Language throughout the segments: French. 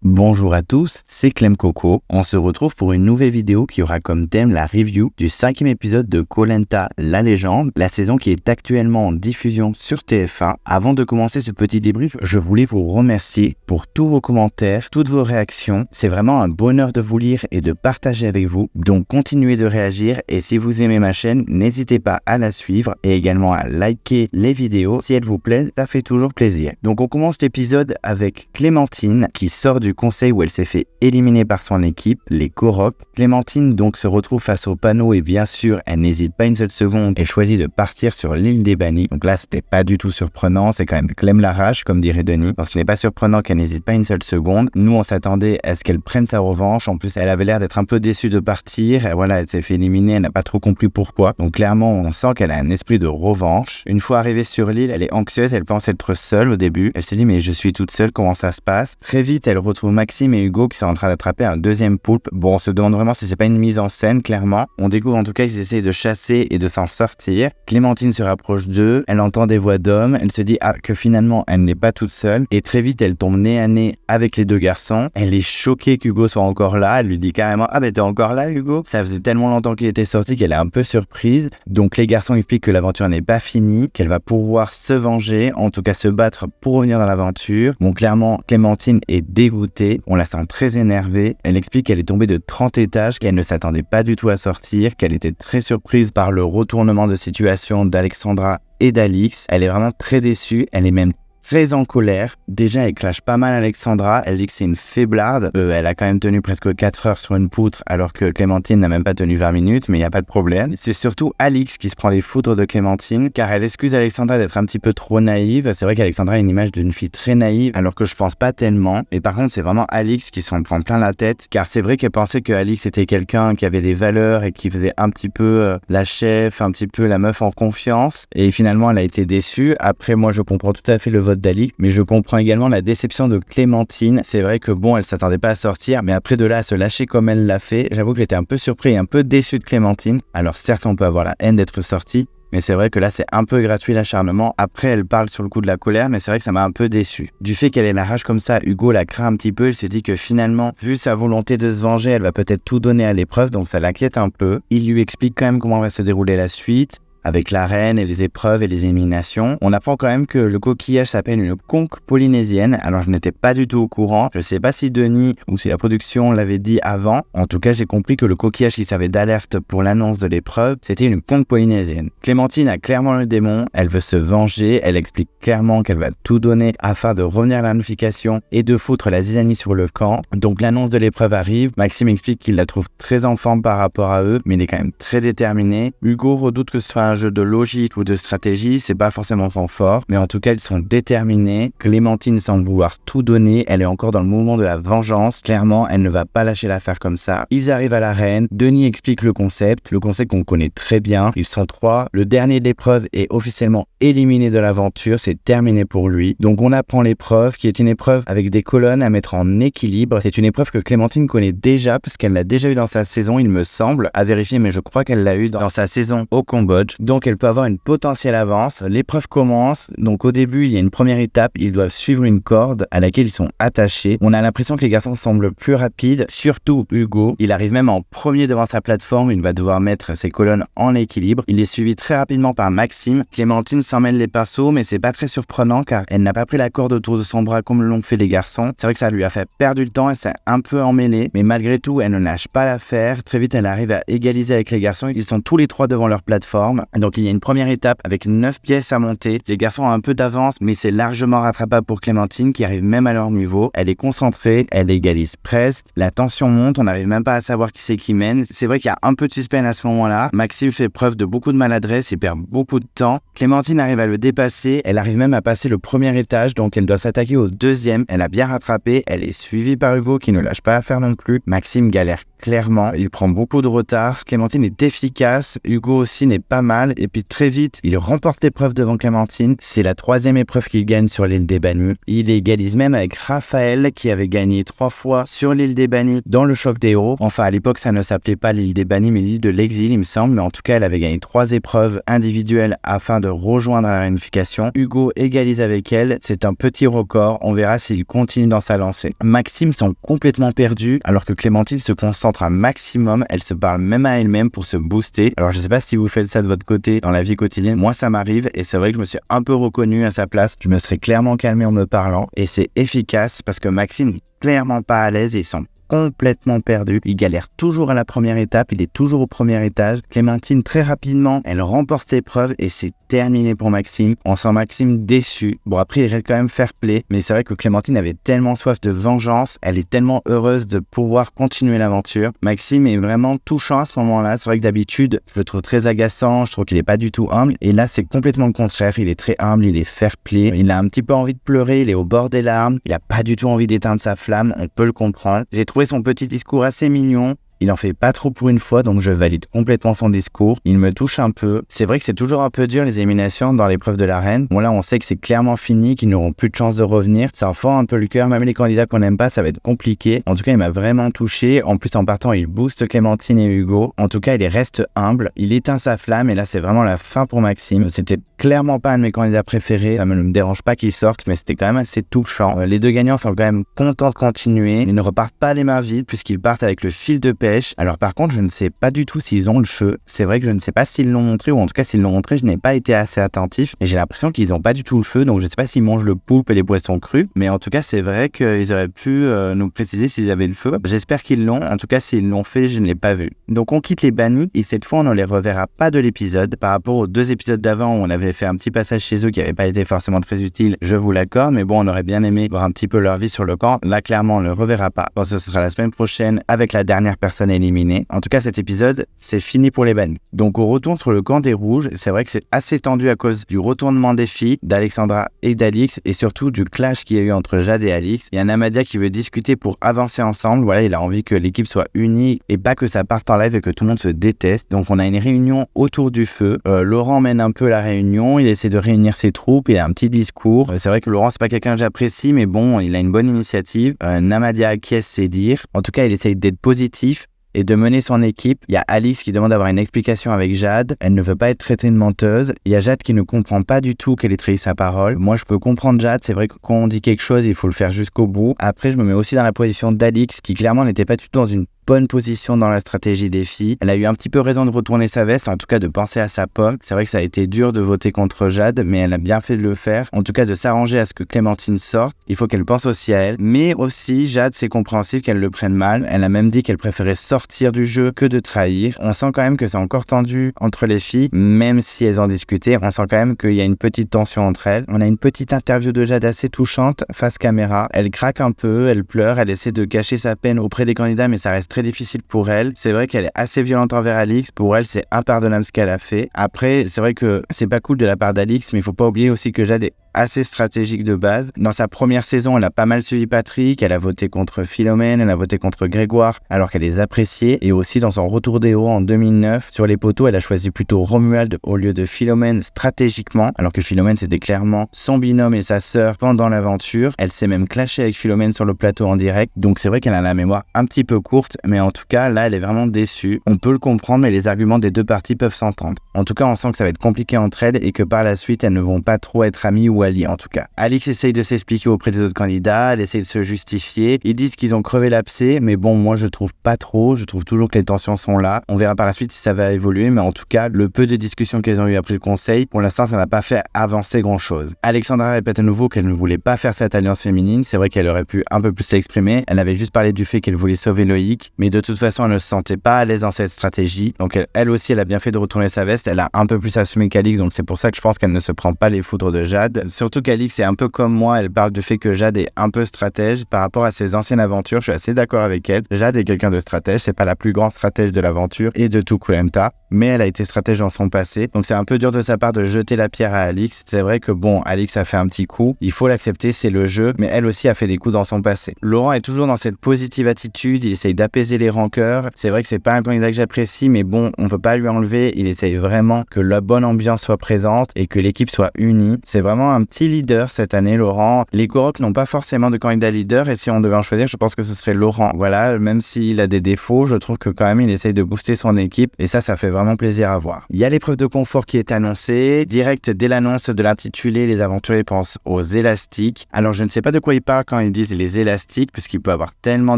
Bonjour à tous, c'est Clem Coco. On se retrouve pour une nouvelle vidéo qui aura comme thème la review du 5e épisode de Koh Lanta, la légende, la saison qui est actuellement en diffusion sur TF1. Avant de commencer ce petit débrief, je voulais vous remercier pour tous vos commentaires, toutes vos réactions. C'est vraiment un bonheur de vous lire et de partager avec vous. Donc continuez de réagir et si vous aimez ma chaîne, n'hésitez pas à la suivre et également à liker les vidéos. Si elles vous plaisent, ça fait toujours plaisir. Donc on commence l'épisode avec Clémentine qui sort du conseil où elle s'est fait éliminer par son équipe, les Korok. Clémentine donc se retrouve face au panneau et bien sûr, elle n'hésite pas une seule seconde. Elle choisit de partir sur l'île des bannis. Donc là, c'était pas du tout surprenant. C'est quand même Clem l'arrache, comme dirait Denis. Donc ce n'est pas surprenant qu'elle n'hésite pas une seule seconde. Nous, on s'attendait à ce qu'elle prenne sa revanche. En plus, elle avait l'air d'être un peu déçue de partir. Et voilà, elle s'est fait éliminer. Elle n'a pas trop compris pourquoi. Donc clairement, on sent qu'elle a un esprit de revanche. Une fois arrivée sur l'île, elle est anxieuse. Elle pense être seule au début. Elle se dit, mais je suis toute seule. Comment ça se passe? Très vite, elle retrouve Maxime et Hugo qui sont en train d'attraper un deuxième poulpe. Bon, on se demande vraiment si c'est pas une mise en scène, clairement. On découvre en tout cas qu'ils essayent de chasser et de s'en sortir. Clémentine se rapproche d'eux, elle entend des voix d'hommes, elle se dit que finalement elle n'est pas toute seule et très vite elle tombe nez à nez avec les deux garçons. Elle est choquée qu'Hugo soit encore là, elle lui dit carrément « Ah ben t'es encore là Hugo ?» Ça faisait tellement longtemps qu'il était sorti qu'elle est un peu surprise. Donc les garçons expliquent que l'aventure n'est pas finie, qu'elle va pouvoir se venger, en tout cas se battre pour revenir dans l'aventure. Bon, clairement Clémentine est dégoûtée. On la sent très énervée. Elle explique qu'elle est tombée de 30 étages, qu'elle ne s'attendait pas du tout à sortir, qu'elle était très surprise par le retournement de situation d'Alexandra et d'Alix. Elle est vraiment très déçue. Elle est même très en colère. Déjà, elle clash pas mal Alexandra. Elle dit que c'est une faiblarde. Elle a quand même tenu presque 4 heures sur une poutre, alors que Clémentine n'a même pas tenu 20 minutes, mais il n'y a pas de problème. C'est surtout Alix qui se prend les foudres de Clémentine, car elle excuse Alexandra d'être un petit peu trop naïve. C'est vrai qu'Alexandra a une image d'une fille très naïve, alors que je pense pas tellement. Mais par contre, c'est vraiment Alix qui s'en prend plein la tête, car c'est vrai qu'elle pensait que Alix était quelqu'un qui avait des valeurs et qui faisait un petit peu la chef, un petit peu la meuf en confiance. Et finalement, elle a été déçue. Après, moi, je comprends tout à fait le vote d'Alix, mais je comprends également la déception de Clémentine. C'est vrai que bon, elle s'attendait pas à sortir, mais après de là à se lâcher comme elle l'a fait, j'avoue que j'étais un peu surpris et un peu déçu de Clémentine. Alors certes, on peut avoir la haine d'être sortie, mais c'est vrai que là, c'est un peu gratuit l'acharnement. Après, elle parle sur le coup de la colère, mais c'est vrai que ça m'a un peu déçu. Du fait qu'elle ait la rage comme ça, Hugo la craint un petit peu. Il se dit que finalement, vu sa volonté de se venger, elle va peut-être tout donner à l'épreuve, donc ça l'inquiète un peu. Il lui explique quand même comment va se dérouler la suite, avec l'arène et les épreuves et les éliminations. On apprend quand même que le coquillage s'appelle une conque polynésienne. Alors je n'étais pas du tout au courant. Je sais pas si Denis ou si la production l'avait dit avant. En tout cas, j'ai compris que le coquillage qui servait d'alerte pour l'annonce de l'épreuve, c'était une conque polynésienne. Clémentine a clairement le démon. Elle veut se venger. Elle explique clairement qu'elle va tout donner afin de revenir à la notification et de foutre la zizanie sur le camp. Donc l'annonce de l'épreuve arrive. Maxime explique qu'il la trouve très enfant par rapport à eux, mais il est quand même très déterminé. Hugo redoute que ce soit un jeu de logique ou de stratégie, c'est pas forcément son fort, mais en tout cas ils sont déterminés. Clémentine semble vouloir tout donner, elle est encore dans le mouvement de la vengeance. Clairement, elle ne va pas lâcher l'affaire comme ça. Ils arrivent à l'arène, Denis explique le concept qu'on connaît très bien. Ils sont 3, le dernier de l'épreuve est officiellement éliminé de l'aventure, c'est terminé pour lui. Donc on apprend l'épreuve qui est une épreuve avec des colonnes à mettre en équilibre. C'est une épreuve que Clémentine connaît déjà parce qu'elle l'a déjà eu dans sa saison, il me semble, à vérifier, mais je crois qu'elle l'a eu dans sa saison au Cambodge. Donc elle peut avoir une potentielle avance. L'épreuve commence, donc au début il y a une première étape, ils doivent suivre une corde à laquelle ils sont attachés. On a l'impression que les garçons semblent plus rapides, surtout Hugo. Il arrive même en premier devant sa plateforme, il va devoir mettre ses colonnes en équilibre. Il est suivi très rapidement par Maxime. Clémentine s'en mêle les pinceaux, mais c'est pas très surprenant car elle n'a pas pris la corde autour de son bras comme l'ont fait les garçons. C'est vrai que ça lui a fait perdre du temps et s'est un peu emmêlée, mais malgré tout elle ne lâche pas l'affaire. Très vite elle arrive à égaliser avec les garçons, ils sont tous les 3 devant leur plateforme. Donc il y a une première étape avec 9 pièces à monter. Les garçons ont un peu d'avance, mais c'est largement rattrapable pour Clémentine qui arrive même à leur niveau. Elle est concentrée, elle égalise presque. La tension monte, on n'arrive même pas à savoir qui c'est qui mène. C'est vrai qu'il y a un peu de suspense à ce moment-là. Maxime fait preuve de beaucoup de maladresse, il perd beaucoup de temps. Clémentine arrive à le dépasser, elle arrive même à passer le premier étage, donc elle doit s'attaquer au deuxième. Elle a bien rattrapé, elle est suivie par Hugo qui ne lâche pas l'affaire non plus. Maxime galère clairement. Il prend beaucoup de retard. Clémentine est efficace. Hugo aussi n'est pas mal. Et puis très vite, il remporte l'épreuve devant Clémentine. C'est la 3e épreuve qu'il gagne sur l'île des Bannis. Il égalise même avec Raphaël qui avait gagné 3 fois sur l'île des Bannis dans le choc des héros. Enfin, à l'époque, ça ne s'appelait pas l'île des Bannis, mais l'île de l'exil, il me semble. Mais en tout cas, elle avait gagné 3 épreuves individuelles afin de rejoindre la réunification. Hugo égalise avec elle. C'est un petit record. On verra s'il continue dans sa lancée. Maxime semble complètement perdu, alors que Clémentine se concentre un maximum. Elle se parle même à elle-même pour se booster. Alors, je sais pas si vous faites ça de votre côté dans la vie quotidienne. Moi, ça m'arrive et c'est vrai que je me suis un peu reconnu à sa place. Je me serais clairement calmé en me parlant et c'est efficace parce que Maxime n'est clairement pas à l'aise et il semble complètement perdu. Il galère toujours à la première étape, il est toujours au premier étage. Clémentine, très rapidement, elle remporte l'épreuve et c'est terminé pour Maxime. On sent Maxime déçu. Bon, après, il reste quand même fair play, mais c'est vrai que Clémentine avait tellement soif de vengeance, elle est tellement heureuse de pouvoir continuer l'aventure. Maxime est vraiment touchant à ce moment-là. C'est vrai que d'habitude, je le trouve très agaçant, je trouve qu'il est pas du tout humble, et là, c'est complètement le contraire. Il est très humble, il est fair play, il a un petit peu envie de pleurer, il est au bord des larmes, il a pas du tout envie d'éteindre sa flamme, on peut le comprendre. J'ai trouvé son petit discours assez mignon. Il en fait pas trop pour une fois, donc je valide complètement son discours. Il me touche un peu. C'est vrai que c'est toujours un peu dur les éliminations dans l'épreuve de l'arène. Bon là, on sait que c'est clairement fini, qu'ils n'auront plus de chance de revenir. Ça en fend un peu le cœur. Même les candidats qu'on n'aime pas, ça va être compliqué. En tout cas, il m'a vraiment touché. En plus, en partant, il booste Clémentine et Hugo. En tout cas, il reste humble. Il éteint sa flamme et là, c'est vraiment la fin pour Maxime. C'était clairement pas un de mes candidats préférés. Ça ne me dérange pas qu'il sorte, mais c'était quand même assez touchant. Les deux gagnants sont quand même contents de continuer. Ils ne repartent pas les mains vides puisqu'ils partent avec le fil de pêche. Alors par contre, je ne sais pas du tout s'ils ont le feu. C'est vrai que je ne sais pas s'ils l'ont montré, ou en tout cas s'ils l'ont montré, je n'ai pas été assez attentif. Et j'ai l'impression qu'ils n'ont pas du tout le feu, donc je ne sais pas s'ils mangent le poulpe et les poissons crus. Mais en tout cas, c'est vrai qu'ils auraient pu nous préciser s'ils avaient le feu. J'espère qu'ils l'ont. En tout cas, s'ils l'ont fait, je ne l'ai pas vu. Donc on quitte les bannis et cette fois, on ne les reverra pas de l'épisode. Par rapport aux 2 épisodes d'avant où on avait fait un petit passage chez eux qui n'avait pas été forcément très utile, je vous l'accorde. Mais bon, on aurait bien aimé voir un petit peu leur vie sur le camp. Là, clairement, on ne le reverra pas. Bon, ce sera la semaine prochaine avec la dernière personne éliminée. En tout cas, cet épisode, c'est fini pour les bannis. Donc, on retourne sur le camp des Rouges. C'est vrai que c'est assez tendu à cause du retournement des filles, d'Alexandra et d'Alix, et surtout du clash qu'il y a eu entre Jade et Alix. Il y a Namadia qui veut discuter pour avancer ensemble. Voilà, il a envie que l'équipe soit unie et pas que ça parte en live et que tout le monde se déteste. Donc, on a une réunion autour du feu. Laurent mène un peu la réunion. Il essaie de réunir ses troupes. Il a un petit discours. C'est vrai que Laurent, c'est pas quelqu'un que j'apprécie, mais bon, il a une bonne initiative. Namadia acquiesce, c'est dire. En tout cas, il essaye d'être positif et de mener son équipe. Il y a Alix qui demande d'avoir une explication avec Jade. Elle ne veut pas être traitée de menteuse. Il y a Jade qui ne comprend pas du tout qu'elle ait trahi sa parole. Moi, je peux comprendre Jade. C'est vrai que quand on dit quelque chose, il faut le faire jusqu'au bout. Après, je me mets aussi dans la position d'Alix qui clairement n'était pas du tout dans une bonne position dans la stratégie des filles. Elle a eu un petit peu raison de retourner sa veste, en tout cas de penser à sa pomme. C'est vrai que ça a été dur de voter contre Jade, mais elle a bien fait de le faire. En tout cas, de s'arranger à ce que Clémentine sorte. Il faut qu'elle pense aussi à elle. Mais aussi, Jade, c'est compréhensible qu'elle le prenne mal. Elle a même dit qu'elle préférait sortir du jeu que de trahir. On sent quand même que c'est encore tendu entre les filles, même si elles ont discuté. On sent quand même qu'il y a une petite tension entre elles. On a une petite interview de Jade assez touchante face caméra. Elle craque un peu, elle pleure, elle essaie de cacher sa peine auprès des candidats, mais ça reste très difficile pour elle. C'est vrai qu'elle est assez violente envers Alix. Pour elle, c'est impardonnable ce qu'elle a fait. Après, c'est vrai que c'est pas cool de la part d'Alix, mais il faut pas oublier aussi que Jade est assez stratégique de base. Dans sa première saison, elle a pas mal suivi Patrick, elle a voté contre Philomène, elle a voté contre Grégoire, alors qu'elle les appréciait. Et aussi dans son retour des héros en 2009, sur les poteaux, elle a choisi plutôt Romuald au lieu de Philomène stratégiquement, alors que Philomène c'était clairement son binôme et sa sœur pendant l'aventure. Elle s'est même clashée avec Philomène sur le plateau en direct, donc c'est vrai qu'elle a la mémoire un petit peu courte, mais en tout cas là elle est vraiment déçue. On peut le comprendre, mais les arguments des deux parties peuvent s'entendre. En tout cas, on sent que ça va être compliqué entre elles et que par la suite elles ne vont pas trop être amies ou alliés en tout cas. Alix essaye de s'expliquer auprès des autres candidats, elle essaye de se justifier. Ils disent qu'ils ont crevé l'abcès, mais bon, moi je trouve pas trop. Je trouve toujours que les tensions sont là. On verra par la suite si ça va évoluer, mais en tout cas, le peu de discussions qu'elles ont eu après le conseil, pour l'instant, ça n'a pas fait avancer grand chose. Alexandra répète à nouveau qu'elle ne voulait pas faire cette alliance féminine. C'est vrai qu'elle aurait pu un peu plus s'exprimer. Elle avait juste parlé du fait qu'elle voulait sauver Loïc, mais de toute façon, elle ne se sentait pas à l'aise dans cette stratégie. Donc elle aussi, elle a bien fait de retourner sa veste. Elle a un peu plus assumé qu'Alix, donc c'est pour ça que je pense qu'elle ne se prend pas les foudres de Jade. surtout qu'Alix est un peu comme moi, elle parle du fait que Jade est un peu stratège par rapport à ses anciennes aventures. Je suis assez d'accord avec elle. Jade est quelqu'un de stratège, c'est pas la plus grande stratège de l'aventure et de tout Koh-Lanta, mais elle a été stratège dans son passé. Donc c'est un peu dur de sa part de jeter la pierre à Alix. C'est vrai que bon, Alix a fait un petit coup, il faut l'accepter, c'est le jeu, mais elle aussi a fait des coups dans son passé. Laurent est toujours dans cette positive attitude, il essaye d'apaiser les rancœurs. C'est vrai que c'est pas un candidat que j'apprécie, mais bon, on peut pas lui enlever, il essaye vraiment que la bonne ambiance soit présente et que l'équipe soit unie. C'est vraiment un petit leader cette année, Laurent. Les Koroks n'ont pas forcément de candidat leader et si on devait en choisir, je pense que ce serait Laurent. Voilà, même s'il a des défauts, je trouve que quand même il essaye de booster son équipe et ça fait vraiment plaisir à voir. Il y a l'épreuve de confort qui est annoncée. Direct dès l'annonce de l'intitulé, les aventuriers pensent aux élastiques. Alors je ne sais pas de quoi ils parlent quand ils disent les élastiques, puisqu'il peut y avoir tellement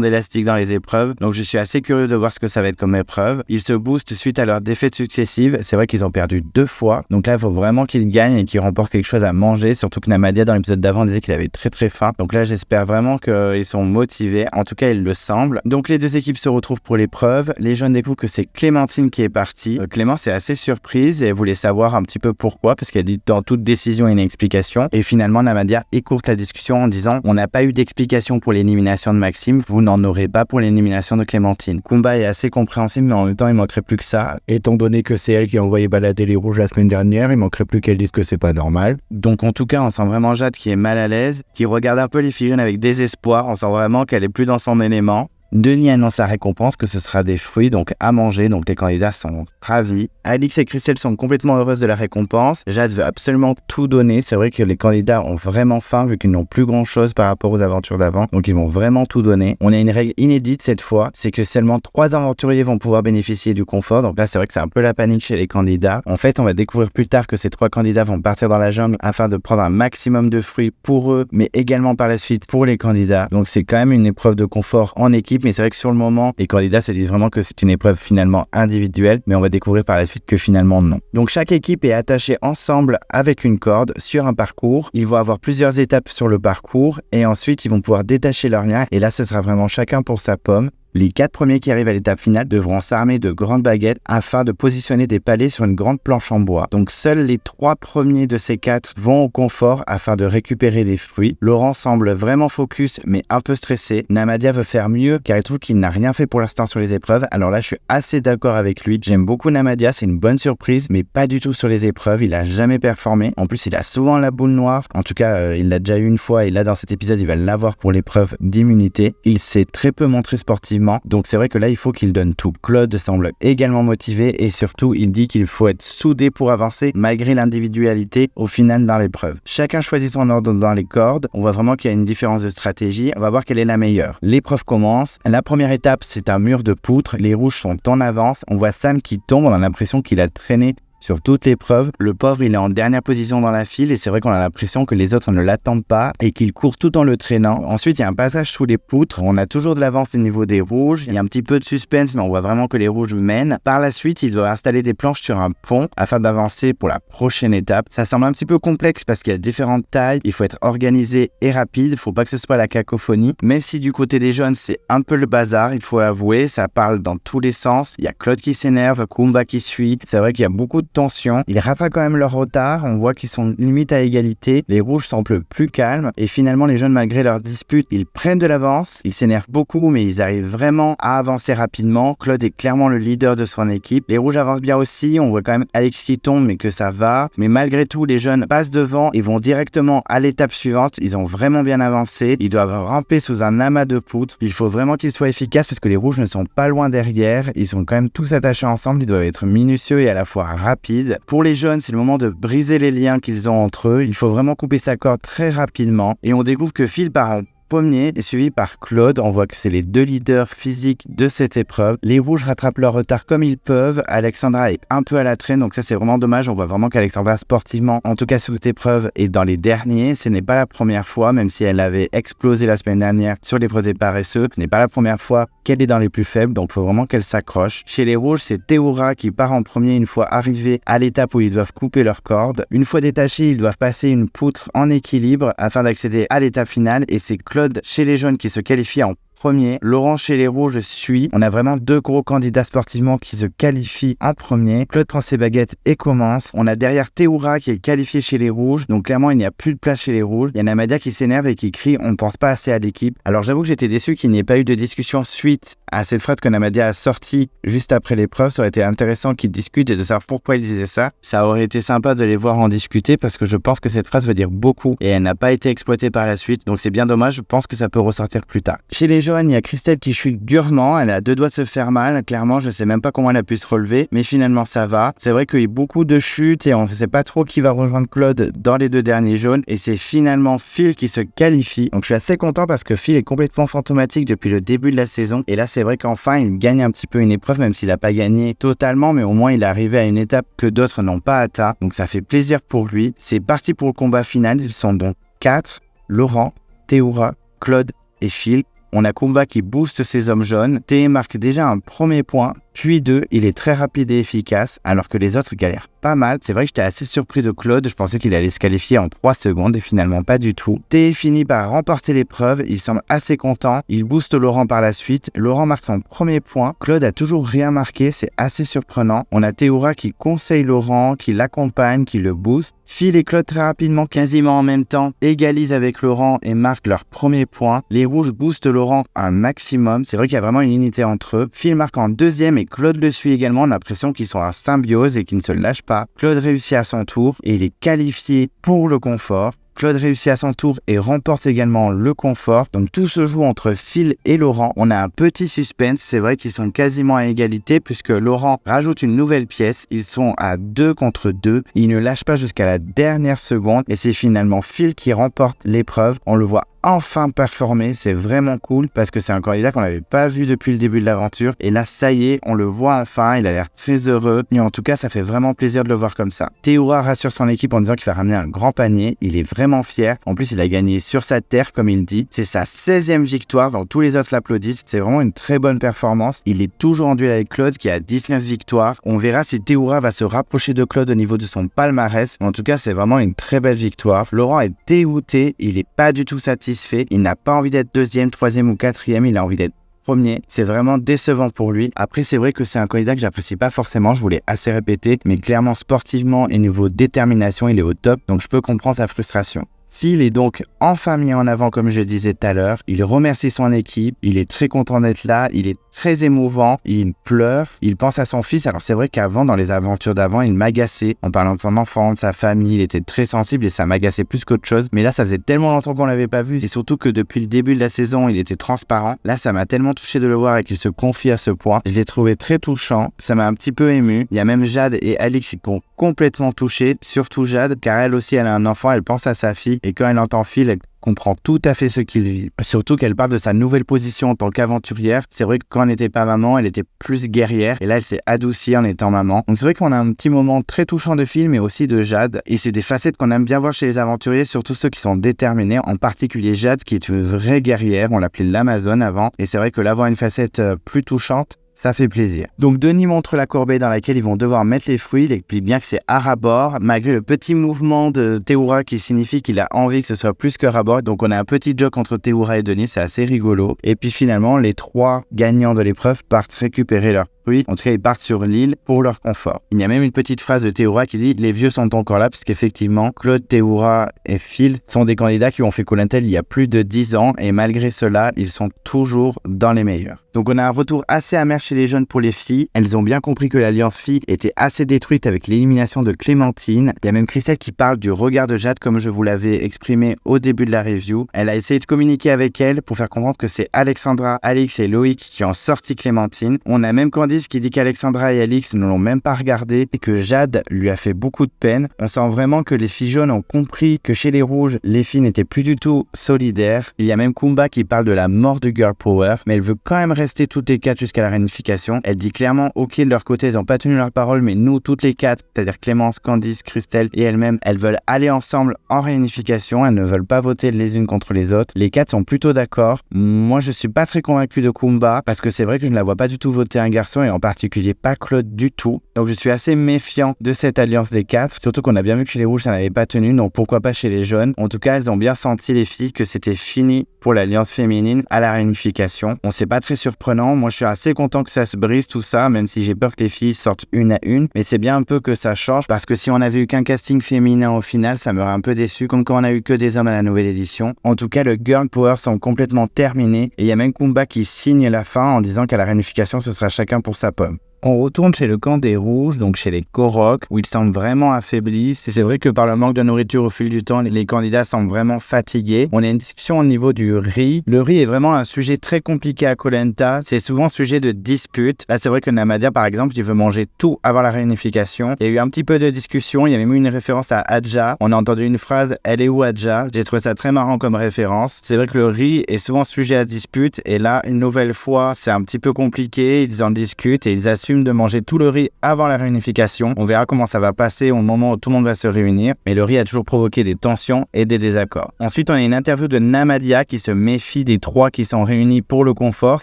d'élastiques dans les épreuves. Donc je suis assez curieux de voir ce que ça va être comme épreuve. Ils se boostent suite à leurs défaites successives. C'est vrai qu'ils ont perdu 2 fois. Donc là, il faut vraiment qu'ils gagnent et qu'ils remportent quelque chose à manger. Surtout que Namadia, dans l'épisode d'avant, disait qu'il avait très faim. Donc là, j'espère vraiment qu'ils sont motivés. En tout cas, il le semble. Donc les 2 équipes se retrouvent pour l'épreuve. Les jeunes découvrent que c'est Clémentine qui est partie. Clémence est assez surprise et elle voulait savoir un petit peu pourquoi, parce qu'elle dit dans toute décision il y a une explication. Et finalement, Namadia écourte la discussion en disant on n'a pas eu d'explication pour l'élimination de Maxime, vous n'en aurez pas pour l'élimination de Clémentine. Kumba est assez compréhensible, mais en même temps, il manquerait plus que ça. Étant donné que c'est elle qui a envoyé balader les rouges la semaine dernière, il manquerait plus qu'elle dise que c'est pas normal. Donc en tout cas, on sent vraiment Jade qui est mal à l'aise, qui regarde un peu les filles jeunes avec désespoir. On sent vraiment qu'elle est plus dans son élément. Denis annonce la récompense que ce sera des fruits donc à manger, donc les candidats sont ravis. Alix et Christelle sont complètement heureuses de la récompense. Jade veut absolument tout donner. C'est vrai que les candidats ont vraiment faim vu qu'ils n'ont plus grand chose par rapport aux aventures d'avant, donc ils vont vraiment tout donner. On a une règle inédite cette fois, c'est que seulement 3 aventuriers vont pouvoir bénéficier du confort. Donc là c'est vrai que c'est un peu la panique chez les candidats. En fait on va découvrir plus tard que ces 3 candidats vont partir dans la jungle afin de prendre un maximum de fruits pour eux, mais également par la suite pour les candidats. Donc c'est quand même une épreuve de confort en équipe. Mais c'est vrai que sur le moment, les candidats se disent vraiment que c'est une épreuve finalement individuelle, mais on va découvrir par la suite que finalement non. Donc chaque équipe est attachée ensemble avec une corde sur un parcours. Ils vont avoir plusieurs étapes sur le parcours et ensuite ils vont pouvoir détacher leurs liens et là ce sera vraiment chacun pour sa pomme. Les 4 premiers qui arrivent à l'étape finale devront s'armer de grandes baguettes afin de positionner des palets sur une grande planche en bois. Donc seuls les 3 premiers de ces 4 vont au confort afin de récupérer des fruits. Laurent semble vraiment focus mais un peu stressé. Namadia veut faire mieux car il trouve qu'il n'a rien fait pour l'instant sur les épreuves. Alors là je suis assez d'accord avec lui. J'aime beaucoup Namadia, c'est une bonne surprise mais pas du tout sur les épreuves. Il a jamais performé. En plus il a souvent la boule noire. En tout cas il l'a déjà eu une fois et là dans cet épisode il va l'avoir pour l'épreuve d'immunité. Il s'est très peu montré sportivement. Donc c'est vrai que là il faut qu'il donne tout. Claude semble également motivé et surtout il dit qu'il faut être soudé pour avancer malgré l'individualité au final dans l'épreuve. Chacun choisit son ordre dans les cordes. On voit vraiment qu'il y a une différence de stratégie. On va voir quelle est la meilleure. L'épreuve commence. La première étape c'est un mur de poutres. Les rouges sont en avance. On voit Sam qui tombe. On a l'impression qu'il a traîné sur toute l'épreuve. Le pauvre, il est en dernière position dans la file et c'est vrai qu'on a l'impression que les autres ne l'attendent pas et qu'il court tout en le traînant. Ensuite, il y a un passage sous les poutres. On a toujours de l'avance au niveau des rouges. Il y a un petit peu de suspense, mais on voit vraiment que les rouges mènent. Par la suite, il doit installer des planches sur un pont afin d'avancer pour la prochaine étape. Ça semble un petit peu complexe parce qu'il y a différentes tailles. Il faut être organisé et rapide. Il faut pas que ce soit la cacophonie. Même si du côté des jeunes, c'est un peu le bazar, il faut avouer. Ça parle dans tous les sens. Il y a Claude qui s'énerve, Kumba qui suit. C'est vrai qu'il y a beaucoup de tension. Ils rattrapent quand même leur retard. On voit qu'ils sont limite à égalité. Les rouges semblent plus calmes. Et finalement, les jeunes, malgré leur dispute, ils prennent de l'avance. Ils s'énervent beaucoup, mais ils arrivent vraiment à avancer rapidement. Claude est clairement le leader de son équipe. Les rouges avancent bien aussi. On voit quand même Alex qui tombe, mais que ça va. Mais malgré tout, les jeunes passent devant et vont directement à l'étape suivante. Ils ont vraiment bien avancé. Ils doivent ramper sous un amas de poutres. Il faut vraiment qu'ils soient efficaces parce que les rouges ne sont pas loin derrière. Ils sont quand même tous attachés ensemble. Ils doivent être minutieux et à la fois rapides. Pour les jeunes, c'est le moment de briser les liens qu'ils ont entre eux. Il faut vraiment couper sa corde très rapidement. Et on découvre que Phil part premier est suivi par Claude. On voit que c'est les 2 leaders physiques de cette épreuve. Les rouges rattrapent leur retard comme ils peuvent. Alexandra est un peu à la traîne, donc ça c'est vraiment dommage. On voit vraiment qu'Alexandra sportivement, en tout cas sur cette épreuve, est dans les derniers. Ce n'est pas la première fois, même si elle avait explosé la semaine dernière sur l'épreuve des paresseux. Ce n'est pas la première fois qu'elle est dans les plus faibles, donc il faut vraiment qu'elle s'accroche. Chez les rouges, c'est Théoura qui part en premier une fois arrivé à l'étape où ils doivent couper leur corde. Une fois détachés, ils doivent passer une poutre en équilibre afin d'accéder à l'étape finale et c'est Claude chez les jeunes qui se qualifie en premier. Laurent chez les rouges suit. On a vraiment 2 gros candidats sportivement qui se qualifient en premier. Claude prend ses baguettes et commence. On a derrière Théoura qui est qualifié chez les rouges. Donc clairement, il n'y a plus de place chez les rouges. Il y a Namadia qui s'énerve et qui crie « On ne pense pas assez à l'équipe ». Alors j'avoue que j'étais déçu qu'il n'y ait pas eu de discussion suite à cette phrase que Namadia a sortie juste après l'épreuve. Ça aurait été intéressant qu'ils discutent et de savoir pourquoi ils disaient ça. Ça aurait été sympa de les voir en discuter parce que je pense que cette phrase veut dire beaucoup et elle n'a pas été exploitée par la suite. Donc c'est bien dommage, je pense que ça peut ressortir plus tard. Chez les jeunes, il y a Christelle qui chute durement. Elle a 2 doigts de se faire mal. Clairement, je ne sais même pas comment elle a pu se relever, mais finalement ça va. C'est vrai qu'il y a eu beaucoup de chutes et on ne sait pas trop qui va rejoindre Claude dans les 2 derniers jaunes. Et c'est finalement Phil qui se qualifie. Donc je suis assez content parce que Phil est complètement fantomatique depuis le début de la saison. Et là, c'est vrai qu'enfin, il gagne un petit peu une épreuve, même s'il n'a pas gagné totalement, mais au moins il est arrivé à une étape que d'autres n'ont pas atteint. Donc ça fait plaisir pour lui. C'est parti pour le combat final. Ils sont donc 4, Laurent, Théoura, Claude et Phil. On a Kumba qui booste ses hommes jaunes. Thé marque déjà un premier point, puis 2. Il est très rapide et efficace, alors que les autres galèrent pas mal. C'est vrai que j'étais assez surpris de Claude. Je pensais qu'il allait se qualifier en 3 secondes et finalement pas du tout. Thé finit par remporter l'épreuve. Il semble assez content. Il booste Laurent par la suite. Laurent marque son premier point. Claude a toujours rien marqué. C'est assez surprenant. On a Théoura qui conseille Laurent, qui l'accompagne, qui le booste. Phil et Claude très rapidement, quasiment en même temps, égalisent avec Laurent et marquent leur premier point. Les rouges boostent Laurent un maximum. C'est vrai qu'il y a vraiment une unité entre eux. Phil marque en deuxième et Claude le suit également. On a l'impression qu'ils sont en symbiose et qu'ils ne se lâchent pas. Claude réussit à son tour et il est qualifié pour le confort. Claude réussit à son tour et remporte également le confort. Donc tout se joue entre Phil et Laurent. On a un petit suspense. C'est vrai qu'ils sont quasiment à égalité puisque Laurent rajoute une nouvelle pièce. Ils sont à 2 contre 2. Ils ne lâchent pas jusqu'à la dernière seconde et c'est finalement Phil qui remporte l'épreuve. On le voit enfin performer, c'est vraiment cool parce que c'est un candidat qu'on n'avait pas vu depuis le début de l'aventure et là ça y est, on le voit enfin, il a l'air très heureux et en tout cas ça fait vraiment plaisir de le voir comme ça. Théoura rassure son équipe en disant qu'il va ramener un grand panier, il est vraiment fier, en plus il a gagné sur sa terre comme il dit, c'est sa 16e victoire, donc tous les autres l'applaudissent, c'est vraiment une très bonne performance, il est toujours en duel avec Claude qui a 19 victoires, on verra si Théoura va se rapprocher de Claude au niveau de son palmarès, en tout cas c'est vraiment une très belle victoire. Laurent est dégoûté, il est pas du tout satisfait. Il n'a pas envie d'être 2e, 3e ou 4e, il a envie d'être premier. C'est vraiment décevant pour lui. Après, c'est vrai que c'est un candidat que j'apprécie pas forcément, je vous l'ai assez répété, mais clairement sportivement et niveau détermination, il est au top, donc je peux comprendre sa frustration. Phil est donc enfin mis en avant comme je disais tout à l'heure, il remercie son équipe, il est très content d'être là, il est très émouvant, il pleure, il pense à son fils. Alors c'est vrai qu'avant, dans les aventures d'avant, il m'agaçait en parlant de son enfant, de sa famille, il était très sensible et ça m'agaçait plus qu'autre chose. Mais là, ça faisait tellement longtemps qu'on l'avait pas vu et surtout que depuis le début de la saison, il était transparent. Là, ça m'a tellement touché de le voir et qu'il se confie à ce point. Je l'ai trouvé très touchant, ça m'a un petit peu ému. Il y a même Jade et Alix qui ont complètement touché, surtout Jade, car elle aussi, elle a un enfant, elle pense à sa fille et quand elle entend Phil, elle comprend tout à fait ce qu'il vit. Surtout qu'elle parle de sa nouvelle position en tant qu'aventurière. C'est vrai que quand elle n'était pas maman, elle était plus guerrière. Et là, elle s'est adoucie en étant maman. Donc c'est vrai qu'on a un petit moment très touchant de Phil, mais aussi de Jade. Et c'est des facettes qu'on aime bien voir chez les aventuriers, surtout ceux qui sont déterminés. En particulier Jade, qui est une vraie guerrière. On l'appelait l'Amazone avant. Et c'est vrai que là, avoir une facette plus touchante, ça fait plaisir. Donc Denis montre la corbeille dans laquelle ils vont devoir mettre les fruits. Il explique bien que c'est à rabord, malgré le petit mouvement de Théoura qui signifie qu'il a envie que ce soit plus que rabord. Donc on a un petit joke entre Théoura et Denis, c'est assez rigolo. Et puis finalement, les 3 gagnants de l'épreuve partent récupérer leurs fruits. En tout cas, ils partent sur l'île pour leur confort. Il y a même une petite phrase de Théoura qui dit « Les vieux sont encore là » puisqu'effectivement, Claude, Théoura et Phil sont des candidats qui ont fait Koh Lanta il y a plus de 10 ans et malgré cela, ils sont toujours dans les meilleurs. Donc on a un retour assez amer chez les jeunes pour les filles. Elles ont bien compris que l'alliance fille était assez détruite avec l'élimination de Clémentine. Il y a même Christelle qui parle du regard de Jade comme je vous l'avais exprimé au début de la review. Elle a essayé de communiquer avec elle pour faire comprendre que c'est Alexandra, Alix et Loïc qui ont sorti Clémentine. On a même Candice qui dit qu'Alexandra et Alix ne l'ont même pas regardé et que Jade lui a fait beaucoup de peine. On sent vraiment que les filles jaunes ont compris que chez les rouges, les filles n'étaient plus du tout solidaires. Il y a même Kumba qui parle de la mort du girl power, mais elle veut quand même rester toutes les 4 jusqu'à la réunification. Elle dit clairement ok de leur côté, ils n'ont pas tenu leur parole, mais nous toutes les 4, c'est-à-dire Clémence, Candice, Christelle et elle-même, elles veulent aller ensemble en réunification. Elles ne veulent pas voter les unes contre les autres. Les 4 sont plutôt d'accord. Moi je suis pas très convaincu de Kumba parce que c'est vrai que je ne la vois pas du tout voter un garçon réunification et en particulier pas Claude du tout. Donc je suis assez méfiant de cette alliance des 4, surtout qu'on a bien vu que chez les rouges ça n'avait pas tenu, donc pourquoi pas chez les jaunes. En tout cas, elles ont bien senti, les filles, que c'était fini pour l'alliance féminine à la réunification. Bon, c'est pas très surprenant, moi je suis assez content que ça se brise tout ça, même si j'ai peur que les filles sortent une à une, mais c'est bien un peu que ça change, parce que si on avait eu qu'un casting féminin au final, ça m'aurait un peu déçu, comme quand on a eu que des hommes à la nouvelle édition. En tout cas, le girl power semble complètement terminé, et il y a même Kumba qui signe la fin en disant qu'à la réunification, ce sera chacun pour sa pomme. On retourne chez le camp des rouges, donc chez les Koroks, où ils semblent vraiment affaiblis. Et c'est vrai que par le manque de nourriture au fil du temps, les candidats semblent vraiment fatigués. On a une discussion au niveau du riz. Le riz est vraiment un sujet très compliqué à Koh Lanta. C'est souvent sujet de dispute. Là, c'est vrai que Namadia, par exemple, il veut manger tout avant la réunification. Il y a eu un petit peu de discussion. Il y a même eu une référence à Adja. On a entendu une phrase « Elle est où Adja ?» J'ai trouvé ça très marrant comme référence. C'est vrai que le riz est souvent sujet à dispute. Et là, une nouvelle fois, c'est un petit peu compliqué. Ils en discutent et ils assument de manger tout le riz avant la réunification. On verra comment ça va passer au moment où tout le monde va se réunir, mais le riz a toujours provoqué des tensions et des désaccords. Ensuite, on a une interview de Namadia qui se méfie des 3 qui sont réunis pour le confort,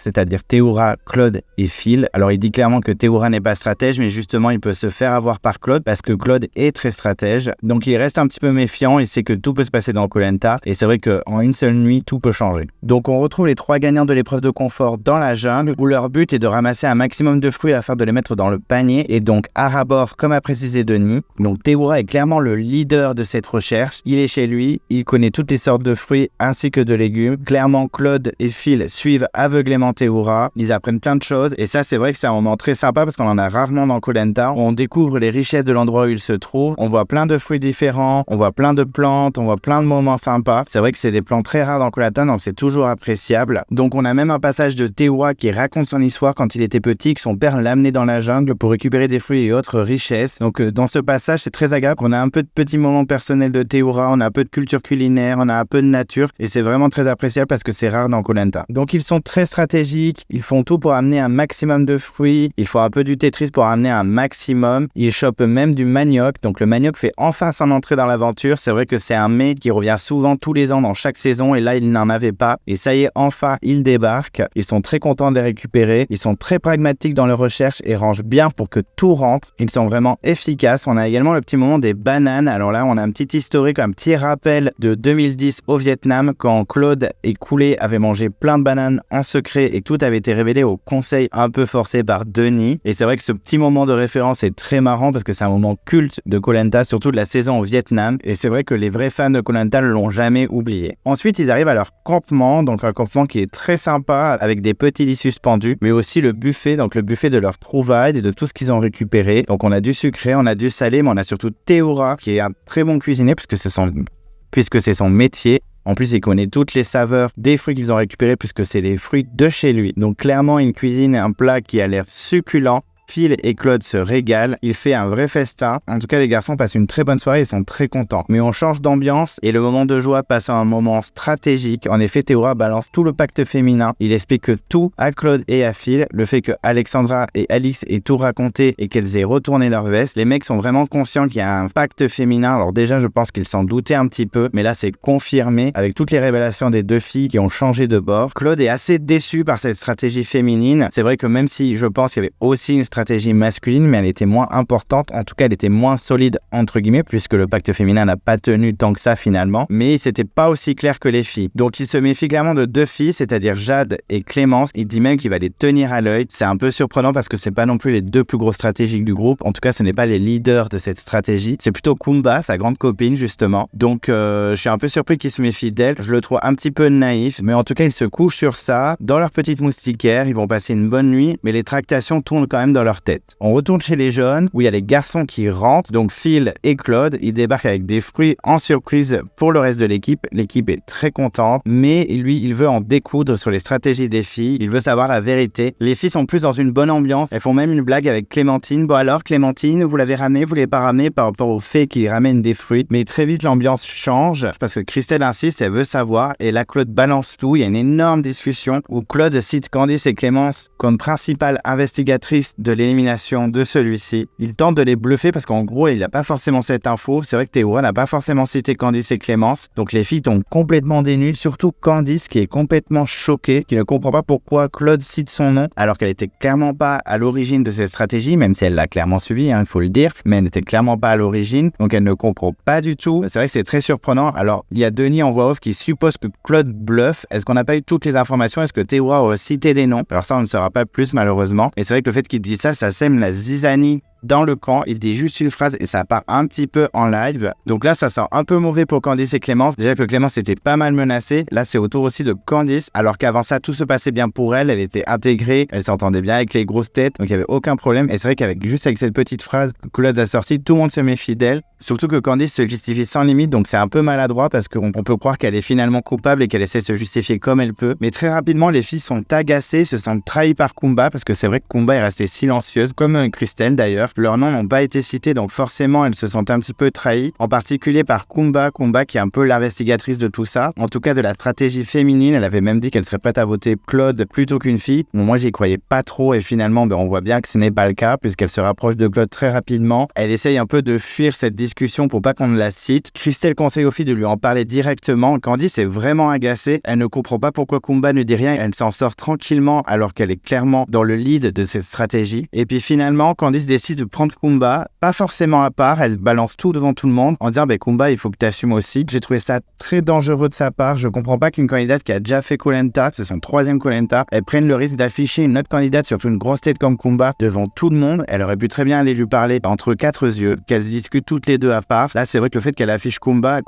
c'est-à-dire Théoura, Claude et Phil. Alors il dit clairement que Théoura n'est pas stratège, mais justement il peut se faire avoir par Claude parce que Claude est très stratège. Donc il reste un petit peu méfiant, il sait que tout peut se passer dans Koh Lanta et c'est vrai qu'en une seule nuit, tout peut changer. Donc on retrouve les 3 gagnants de l'épreuve de confort dans la jungle où leur but est de ramasser un maximum de fruits afin de les mettre dans le panier, et donc à rabord comme a précisé Denis. Donc Théoura est clairement le leader de cette recherche, il est chez lui, il connaît toutes les sortes de fruits ainsi que de légumes. Clairement Claude et Phil suivent aveuglément Théoura, ils apprennent plein de choses et ça c'est vrai que c'est un moment très sympa parce qu'on en a rarement dans Koh Lanta. On découvre les richesses de l'endroit où il se trouve, on voit plein de fruits différents, on voit plein de plantes, on voit plein de moments sympas. C'est vrai que c'est des plans très rares dans Koh Lanta, donc c'est toujours appréciable. Donc on a même un passage de Théoura qui raconte son histoire quand il était petit, que son père l'a amené dans la jungle pour récupérer des fruits et autres richesses. Donc dans ce passage, c'est très agréable. On a un peu de petits moments personnels de Théoura, on a un peu de culture culinaire, on a un peu de nature et c'est vraiment très appréciable parce que c'est rare dans Koh Lanta. Donc ils sont très stratégiques, ils font tout pour amener un maximum de fruits, il faut un peu du Tetris pour amener un maximum. Ils chopent même du manioc, donc le manioc fait enfin son entrée dans l'aventure. C'est vrai que c'est un mets qui revient souvent tous les ans dans chaque saison et là ils n'en avaient pas et ça y est, enfin ils débarquent. Ils sont très contents de les récupérer, ils sont très pragmatiques dans leur recherche et rangent bien pour que tout rentre. Ils sont vraiment efficaces. On a également le petit moment des bananes. Alors là, on a un petit historique, un petit rappel de 2010 au Vietnam quand Claude et Coulé avaient mangé plein de bananes en secret et tout avait été révélé au conseil un peu forcé par Denis. Et c'est vrai que ce petit moment de référence est très marrant parce que c'est un moment culte de Koh Lanta, surtout de la saison au Vietnam. Et c'est vrai que les vrais fans de Koh Lanta ne l'ont jamais oublié. Ensuite, ils arrivent à leur campement, donc un campement qui est très sympa avec des petits lits suspendus, mais aussi le buffet, donc le buffet de leurs trouvailles et de tout ce qu'ils ont récupéré. Donc on a du sucré, on a du salé, mais on a surtout Théoura qui est un très bon cuisinier puisque c'est son métier. En plus, il connaît toutes les saveurs des fruits qu'ils ont récupérés puisque c'est des fruits de chez lui. Donc clairement, il cuisine un plat qui a l'air succulent. Phil et Claude se régalent, il fait un vrai festin. En tout cas, les garçons passent une très bonne soirée et sont très contents. Mais on change d'ambiance et le moment de joie passe à un moment stratégique. En effet, Théoura balance tout le pacte féminin. Il explique tout à Claude et à Phil. Le fait que Alexandra et Alice aient tout raconté et qu'elles aient retourné leur veste. Les mecs sont vraiment conscients qu'il y a un pacte féminin. Alors déjà, je pense qu'ils s'en doutaient un petit peu, mais là, c'est confirmé avec toutes les révélations des 2 filles qui ont changé de bord. Claude est assez déçu par cette stratégie féminine. C'est vrai que même si je pense qu'il y avait aussi une stratégie masculine, mais elle était moins importante, en tout cas elle était moins solide entre guillemets, puisque le pacte féminin n'a pas tenu tant que ça finalement, mais c'était pas aussi clair que les filles. Donc il se méfie clairement de 2 filles, c'est-à-dire Jade et Clémence. Il dit même qu'il va les tenir à l'œil. C'est un peu surprenant parce que c'est pas non plus les 2 plus gros stratégiques du groupe, en tout cas ce n'est pas les leaders de cette stratégie, c'est plutôt Kumba, sa grande copine justement. Donc je suis un peu surpris qu'il se méfie d'elle, je le trouve un petit peu naïf, mais en tout cas ils se couchent sur ça, dans leur petite moustiquaire, ils vont passer une bonne nuit, mais les tractations tournent quand même dans leur tête. On retourne chez les jeunes où il y a les garçons qui rentrent, donc Phil et Claude, ils débarquent avec des fruits en surprise pour le reste de l'équipe. L'équipe est très contente, mais lui, il veut en découdre sur les stratégies des filles, il veut savoir la vérité. Les filles sont plus dans une bonne ambiance, elles font même une blague avec Clémentine. Bon alors Clémentine, vous l'avez ramenée, vous l'avez pas ramenée par rapport au fait qu'il ramène des fruits, mais très vite l'ambiance change parce que Christelle insiste, elle veut savoir et là Claude balance tout. Il y a une énorme discussion où Claude cite Candice et Clémence comme principales investigatrices de l'élimination de celui-ci. Il tente de les bluffer parce qu'en gros, il n'a pas forcément cette info. C'est vrai que Théoura n'a pas forcément cité Candice et Clémence. Donc les filles tombent complètement dénues, surtout Candice qui est complètement choquée, qui ne comprend pas pourquoi Claude cite son nom alors qu'elle était clairement pas à l'origine de cette stratégie, même si elle l'a clairement suivi, il faut le dire, mais elle n'était clairement pas à l'origine, donc elle ne comprend pas du tout. C'est vrai que c'est très surprenant. Alors, il y a Denis en voix off qui suppose que Claude bluffe. Est-ce qu'on n'a pas eu toutes les informations? Est-ce que Théoura aura cité des noms? Alors ça, on ne saura pas plus malheureusement. Et c'est vrai que le fait qu'il dise ça sème la zizanie dans le camp. Il dit juste une phrase et ça part un petit peu en live. Donc là, ça sent un peu mauvais pour Candice et Clémence. Déjà que Clémence était pas mal menacée. Là, c'est au tour aussi de Candice. Alors qu'avant ça, tout se passait bien pour elle. Elle était intégrée. Elle s'entendait bien avec les grosses têtes. Donc il n'y avait aucun problème. Et c'est vrai qu'avec cette petite phrase que Claude a sortie, tout le monde se méfie d'elle. Surtout que Candice se justifie sans limite. Donc c'est un peu maladroit parce qu'on peut croire qu'elle est finalement coupable et qu'elle essaie de se justifier comme elle peut. Mais très rapidement, les filles sont agacées, se sentent trahies par Kumba parce que c'est vrai que Kumba est restée silencieuse, comme Christelle d'ailleurs. Leurs noms n'ont pas été cités, donc forcément elles se sentent un petit peu trahies, en particulier par Kumba qui est un peu l'investigatrice de tout ça, en tout cas de la stratégie féminine. Elle avait même dit qu'elle serait prête à voter Claude plutôt qu'une fille. Bon, moi j'y croyais pas trop et finalement on voit bien que ce n'est pas le cas puisqu'elle se rapproche de Claude très rapidement. Elle essaye un peu de fuir cette discussion pour pas qu'on ne la cite. Christelle conseille aux filles de lui en parler directement. Candice est vraiment agacée, elle ne comprend pas pourquoi Kumba ne dit rien, elle s'en sort tranquillement alors qu'elle est clairement dans le lead de cette stratégie. Et puis finalement Candice décide de prendre Kumba, pas forcément à part, elle balance tout devant tout le monde en disant Kumba, il faut que tu assumes aussi. J'ai trouvé ça très dangereux de sa part. Je comprends pas qu'une candidate qui a déjà fait Koh Lanta, c'est son 3e Koh Lanta, elle prenne le risque d'afficher une autre candidate, surtout une grosse tête comme Kumba, devant tout le monde. Elle aurait pu très bien aller lui parler entre 4 yeux, qu'elles se discutent toutes les deux à part. Là, c'est vrai que le fait qu'elle affiche Kumba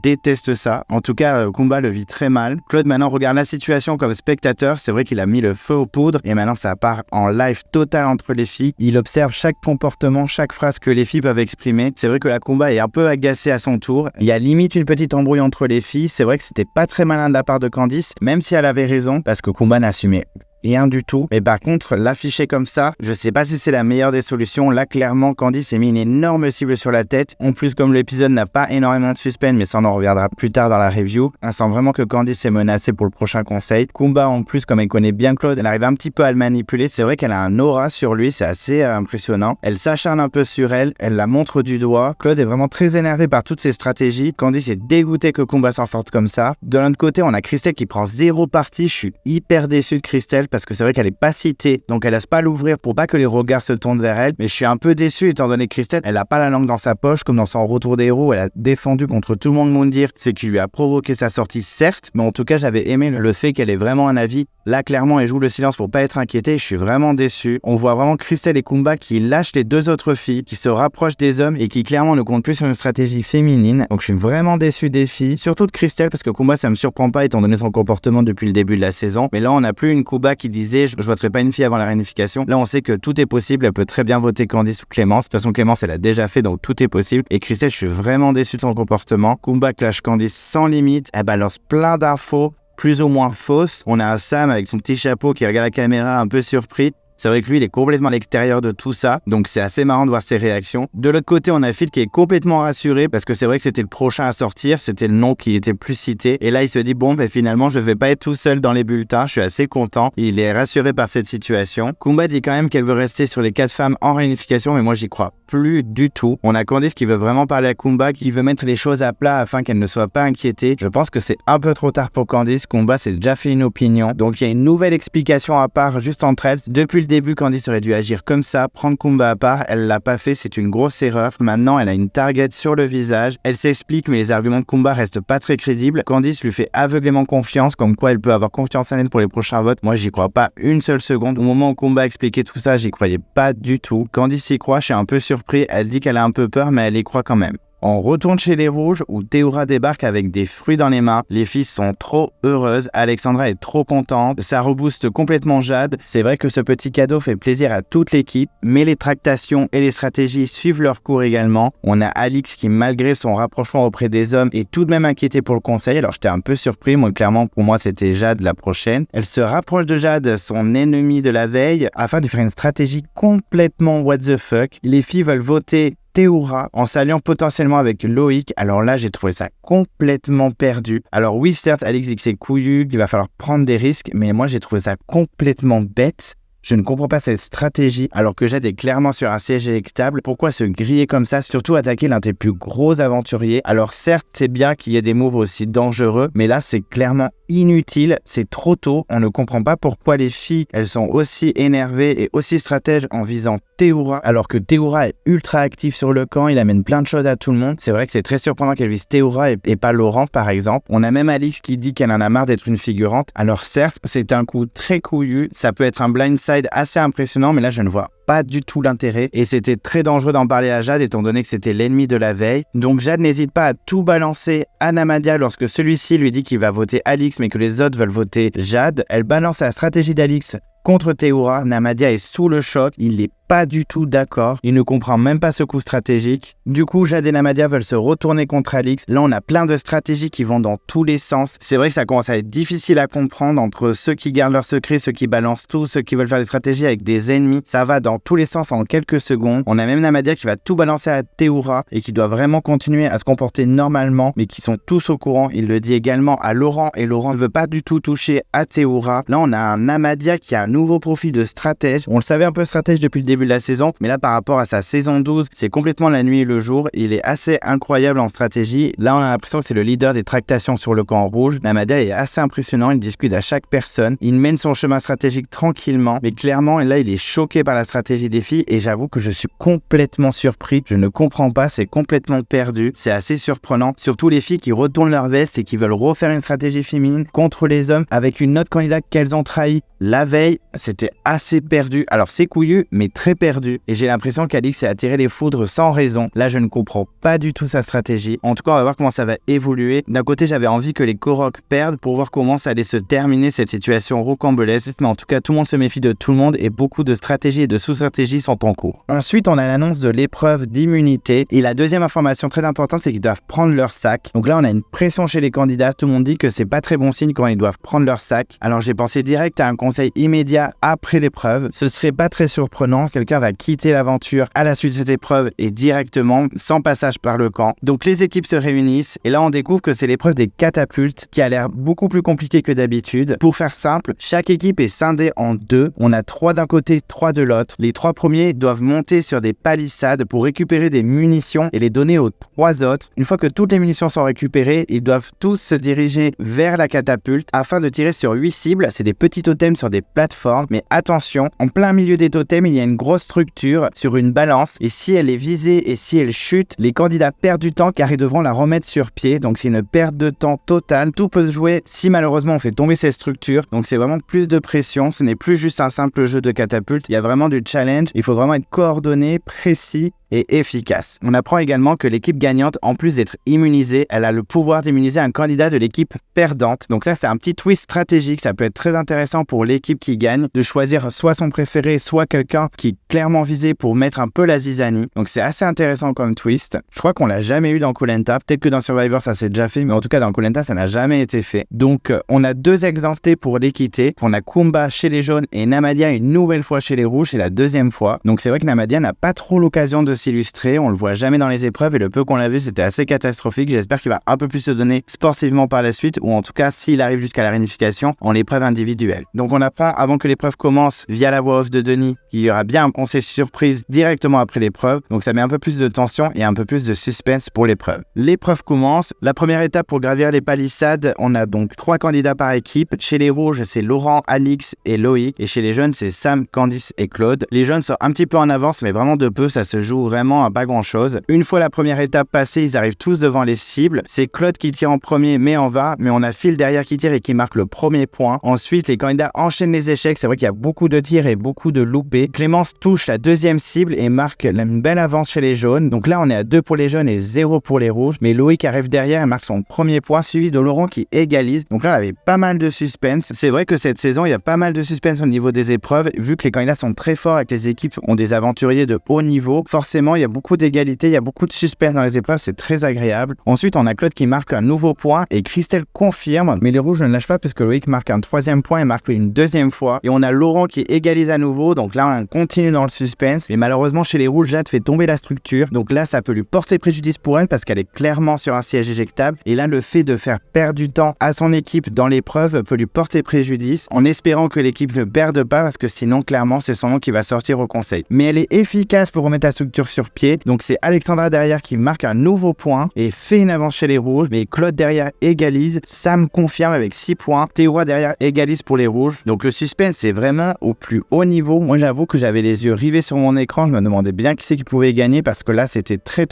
déteste ça. En tout cas, Kumba le vit très mal. Claude maintenant regarde la situation comme spectateur. C'est vrai qu'il a mis le feu aux poudres et maintenant ça part en live total entre les filles. Il observe chaque comportement, chaque phrase que les filles peuvent exprimer. C'est vrai que la Kumba est un peu agacée à son tour. Il y a limite une petite embrouille entre les filles. C'est vrai que c'était pas très malin de la part de Candice, même si elle avait raison, parce que Kumba n'assumait rien du tout. Mais par contre, l'afficher comme ça, je sais pas si c'est la meilleure des solutions. Là, clairement, Candice s'est mis une énorme cible sur la tête. En plus, comme l'épisode n'a pas énormément de suspense, mais ça on en reviendra plus tard dans la review, on sent vraiment que Candice est menacée pour le prochain conseil. Kumba, en plus, comme elle connaît bien Claude, elle arrive un petit peu à le manipuler. C'est vrai qu'elle a un aura sur lui, c'est assez impressionnant. Elle s'acharne un peu sur elle la montre du doigt. Claude est vraiment très énervé par toutes ses stratégies. Candice est dégoûtée que Kumba s'en sorte comme ça. De l'autre côté, on a Christelle qui prend 0 parti. Je suis hyper déçu de Christelle parce que c'est vrai qu'elle est pas citée, donc elle laisse pas l'ouvrir pour pas que les regards se tournent vers elle. Mais je suis un peu déçu étant donné que Christelle, elle a pas la langue dans sa poche comme dans son retour des héros. Elle a défendu contre tout le monde Moundir, c'est qui lui a provoqué sa sortie certes, mais en tout cas j'avais aimé le fait qu'elle ait vraiment un avis. Là clairement elle joue le silence pour pas être inquiétée. Je suis vraiment déçu. On voit vraiment Christelle et Kumba qui lâchent les 2 autres filles, qui se rapprochent des hommes et qui clairement ne comptent plus sur une stratégie féminine. Donc je suis vraiment déçu des filles, surtout de Christelle parce que Kumba ça me surprend pas étant donné son comportement depuis le début de la saison. Mais là on n'a plus une Kumba qui disait je voterai pas une fille avant la réunification. Là on sait que tout est possible, elle peut très bien voter Candice ou Clémence. De toute façon Clémence elle a déjà fait, donc tout est possible. Et Christelle, je suis vraiment déçu de son comportement. Kumba clash Candice sans limite, elle balance plein d'infos plus ou moins fausses. On a un Sam avec son petit chapeau qui regarde la caméra un peu surpris. C'est vrai que lui, il est complètement à l'extérieur de tout ça, donc c'est assez marrant de voir ses réactions. De l'autre côté, on a Phil qui est complètement rassuré parce que c'est vrai que c'était le prochain à sortir, c'était le nom qui était plus cité. Et là, il se dit, finalement, je vais pas être tout seul dans les bulletins, je suis assez content. Il est rassuré par cette situation. Kumba dit quand même qu'elle veut rester sur les 4 femmes en réunification, mais moi, j'y crois plus du tout. On a Candice qui veut vraiment parler à Kumba, qui veut mettre les choses à plat afin qu'elle ne soit pas inquiétée. Je pense que c'est un peu trop tard pour Candice. Kumba s'est déjà fait une opinion. Donc, il y a une nouvelle explication à part juste entre elles. Depuis le début, Candice aurait dû agir comme ça, prendre Kumba à part. Elle l'a pas fait, c'est une grosse erreur. Maintenant, elle a une target sur le visage. Elle s'explique, mais les arguments de Kumba restent pas très crédibles. Candice lui fait aveuglément confiance, comme quoi elle peut avoir confiance en elle pour les prochains votes. Moi, j'y crois pas une seule seconde. Au moment où Kumba expliquait tout ça, j'y croyais pas du tout. Candice y croit, je suis un peu surpris. Elle dit qu'elle a un peu peur, mais elle y croit quand même. On retourne chez les Rouges où Théoura débarque avec des fruits dans les mains. Les filles sont trop heureuses. Alexandra est trop contente. Ça rebooste complètement Jade. C'est vrai que ce petit cadeau fait plaisir à toute l'équipe, mais les tractations et les stratégies suivent leur cours également. On a Alix qui, malgré son rapprochement auprès des hommes, est tout de même inquiétée pour le conseil. Alors j'étais un peu surpris. Moi, clairement, pour moi, c'était Jade la prochaine. Elle se rapproche de Jade, son ennemie de la veille, afin de faire une stratégie complètement what the fuck. Les filles veulent voter Théoura en s'alliant potentiellement avec Loïc. Alors là, j'ai trouvé ça complètement perdu. Alors oui, certes, Alix dit que c'est couillu, qu'il va falloir prendre des risques, mais moi, j'ai trouvé ça complètement bête. Je ne comprends pas cette stratégie alors que Jade est clairement sur un siège électable. Pourquoi se griller comme ça, surtout attaquer l'un des plus gros aventuriers? Alors certes, c'est bien qu'il y ait des moves aussi dangereux, mais là c'est clairement inutile, c'est trop tôt. On ne comprend pas pourquoi les filles, elles sont aussi énervées et aussi stratèges en visant Théoura, alors que Théoura est ultra actif sur le camp, il amène plein de choses à tout le monde. C'est vrai que c'est très surprenant qu'elle vise Théoura et pas Laurent par exemple. On a même Alix qui dit qu'elle en a marre d'être une figurante. Alors certes, c'est un coup très couillu, ça peut être un blindside assez impressionnant, mais là je ne vois pas du tout l'intérêt et c'était très dangereux d'en parler à Jade étant donné que c'était l'ennemi de la veille. Donc Jade n'hésite pas à tout balancer à Namadia lorsque celui-ci lui dit qu'il va voter Alix mais que les autres veulent voter Jade. Elle balance la stratégie d'Alix contre Théoura. Namadia est sous le choc, il n'est pas du tout d'accord, il ne comprend même pas ce coup stratégique. Du coup, Jade et Namadia veulent se retourner contre Alix. Là, on a plein de stratégies qui vont dans tous les sens. C'est vrai que ça commence à être difficile à comprendre entre ceux qui gardent leurs secrets, ceux qui balancent tout, ceux qui veulent faire des stratégies avec des ennemis. Ça va dans tous les sens en quelques secondes. On a même Namadia qui va tout balancer à Théoura et qui doit vraiment continuer à se comporter normalement, mais qui sont tous au courant. Il le dit également à Laurent et Laurent ne veut pas du tout toucher à Théoura. Là, on a un Namadia qui a un nouveau profil de stratège. On le savait un peu stratège depuis le début de la saison, mais là par rapport à sa saison 12, c'est complètement la nuit et le jour. Il est assez incroyable en stratégie. Là on a l'impression que c'est le leader des tractations sur le camp rouge. Namadia est assez impressionnant, il discute à chaque personne, il mène son chemin stratégique tranquillement, mais clairement là il est choqué par la stratégie des filles et j'avoue que je suis complètement surpris. Je ne comprends pas, c'est complètement perdu, c'est assez surprenant, surtout les filles qui retournent leur veste et qui veulent refaire une stratégie féminine contre les hommes avec une autre candidate qu'elles ont trahi la veille. C'était assez perdu. Alors c'est couillu, mais très perdu. Et j'ai l'impression qu'Alix s'est attiré les foudres sans raison. Là, je ne comprends pas du tout sa stratégie. En tout cas, on va voir comment ça va évoluer. D'un côté, j'avais envie que les Koroks perdent pour voir comment ça allait se terminer cette situation rocambolesque. Mais en tout cas, tout le monde se méfie de tout le monde et beaucoup de stratégies et de sous-stratégies sont en cours. Ensuite, on a l'annonce de l'épreuve d'immunité. Et la deuxième information très importante, c'est qu'ils doivent prendre leur sac. Donc là, on a une pression chez les candidats. Tout le monde dit que c'est pas très bon signe quand ils doivent prendre leur sac. Alors j'ai pensé direct à un conseil immédiat après l'épreuve. Ce serait pas très surprenant, quelqu'un va quitter l'aventure à la suite de cette épreuve et directement, sans passage par le camp. Donc les équipes se réunissent et là on découvre que c'est l'épreuve des catapultes qui a l'air beaucoup plus compliquée que d'habitude. Pour faire simple, chaque équipe est scindée en deux. On a 3 d'un côté, 3 de l'autre. Les 3 premiers doivent monter sur des palissades pour récupérer des munitions et les donner aux 3 autres. Une fois que toutes les munitions sont récupérées, ils doivent tous se diriger vers la catapulte afin de tirer sur 8 cibles. C'est des petits totems sur des plateformes, mais attention, en plein milieu des totems, il y a une grosse structure sur une balance et si elle est visée et si elle chute, les candidats perdent du temps car ils devront la remettre sur pied. Donc c'est une perte de temps totale. Tout peut se jouer si malheureusement on fait tomber cette structure. Donc c'est vraiment plus de pression. Ce n'est plus juste un simple jeu de catapulte. Il y a vraiment du challenge. Il faut vraiment être coordonné, précis et efficace. On apprend également que l'équipe gagnante, en plus d'être immunisée, elle a le pouvoir d'immuniser un candidat de l'équipe perdante. Donc ça, c'est un petit twist stratégique. Ça peut être très intéressant pour l'équipe qui gagne de choisir soit son préféré, soit quelqu'un qui est clairement visé pour mettre un peu la zizanie. Donc c'est assez intéressant comme twist. Je crois qu'on l'a jamais eu dans Koh Lanta. Peut-être que dans Survivor, ça s'est déjà fait, mais en tout cas dans Koh Lanta, ça n'a jamais été fait. Donc on a 2 exemptés pour l'équité. On a Kumba chez les jaunes et Namadia une nouvelle fois chez les rouges. C'est la 2e fois. Donc c'est vrai que Namadia n'a pas trop l'occasion de s'illustrer, on le voit jamais dans les épreuves et le peu qu'on l'a vu c'était assez catastrophique. J'espère qu'il va un peu plus se donner sportivement par la suite ou en tout cas s'il arrive jusqu'à la réunification en épreuve individuelle. Donc on apprend avant que l'épreuve commence via la voix off de Denis qu'il y aura bien un conseil surprise directement après l'épreuve, donc ça met un peu plus de tension et un peu plus de suspense pour l'épreuve. L'épreuve commence, la première étape pour gravir les palissades, on a donc 3 candidats par équipe. Chez les rouges c'est Laurent, Alix et Loïc et chez les jeunes c'est Sam, Candice et Claude. Les jeunes sont un petit peu en avance mais vraiment de peu, ça se joue vraiment à pas grand chose. Une fois la première étape passée, ils arrivent tous devant les cibles. C'est Claude qui tire en premier mais en va, mais on a Phil derrière qui tire et qui marque le premier point. Ensuite, les candidats enchaînent les échecs. C'est vrai qu'il y a beaucoup de tirs et beaucoup de loupés. Clémence touche la 2e cible et marque une belle avance chez les jaunes. Donc là, on est à 2 pour les jaunes et 0 pour les rouges. Mais Loïc arrive derrière et marque son premier point, suivi de Laurent qui égalise. Donc là, on avait pas mal de suspense. C'est vrai que cette saison, il y a pas mal de suspense au niveau des épreuves, vu que les candidats sont très forts et que les équipes ont des aventuriers de haut niveau. Forcément, forcément, il y a beaucoup d'égalité, il y a beaucoup de suspense dans les épreuves, c'est très agréable. Ensuite, on a Claude qui marque un nouveau point et Christelle confirme, mais les rouges ne lâchent pas parce que Loïc marque un troisième point et marque une deuxième fois. Et on a Laurent qui égalise à nouveau, donc là on continue dans le suspense. Et malheureusement chez les rouges, Jade fait tomber la structure, donc là ça peut lui porter préjudice pour elle parce qu'elle est clairement sur un siège éjectable. Et là le fait de faire perdre du temps à son équipe dans l'épreuve peut lui porter préjudice, en espérant que l'équipe ne perde pas parce que sinon clairement c'est son nom qui va sortir au conseil. Mais elle est efficace pour remettre la structure sur pied, donc c'est Alexandra derrière qui marque un nouveau point et fait une avance chez les rouges, mais Claude derrière égalise, Sam confirme avec 6 points, Théoura derrière égalise pour les rouges. Donc le suspense c'est vraiment au plus haut niveau. Moi j'avoue que j'avais les yeux rivés sur mon écran, je me demandais bien qui c'est qui pouvait gagner parce que là c'était très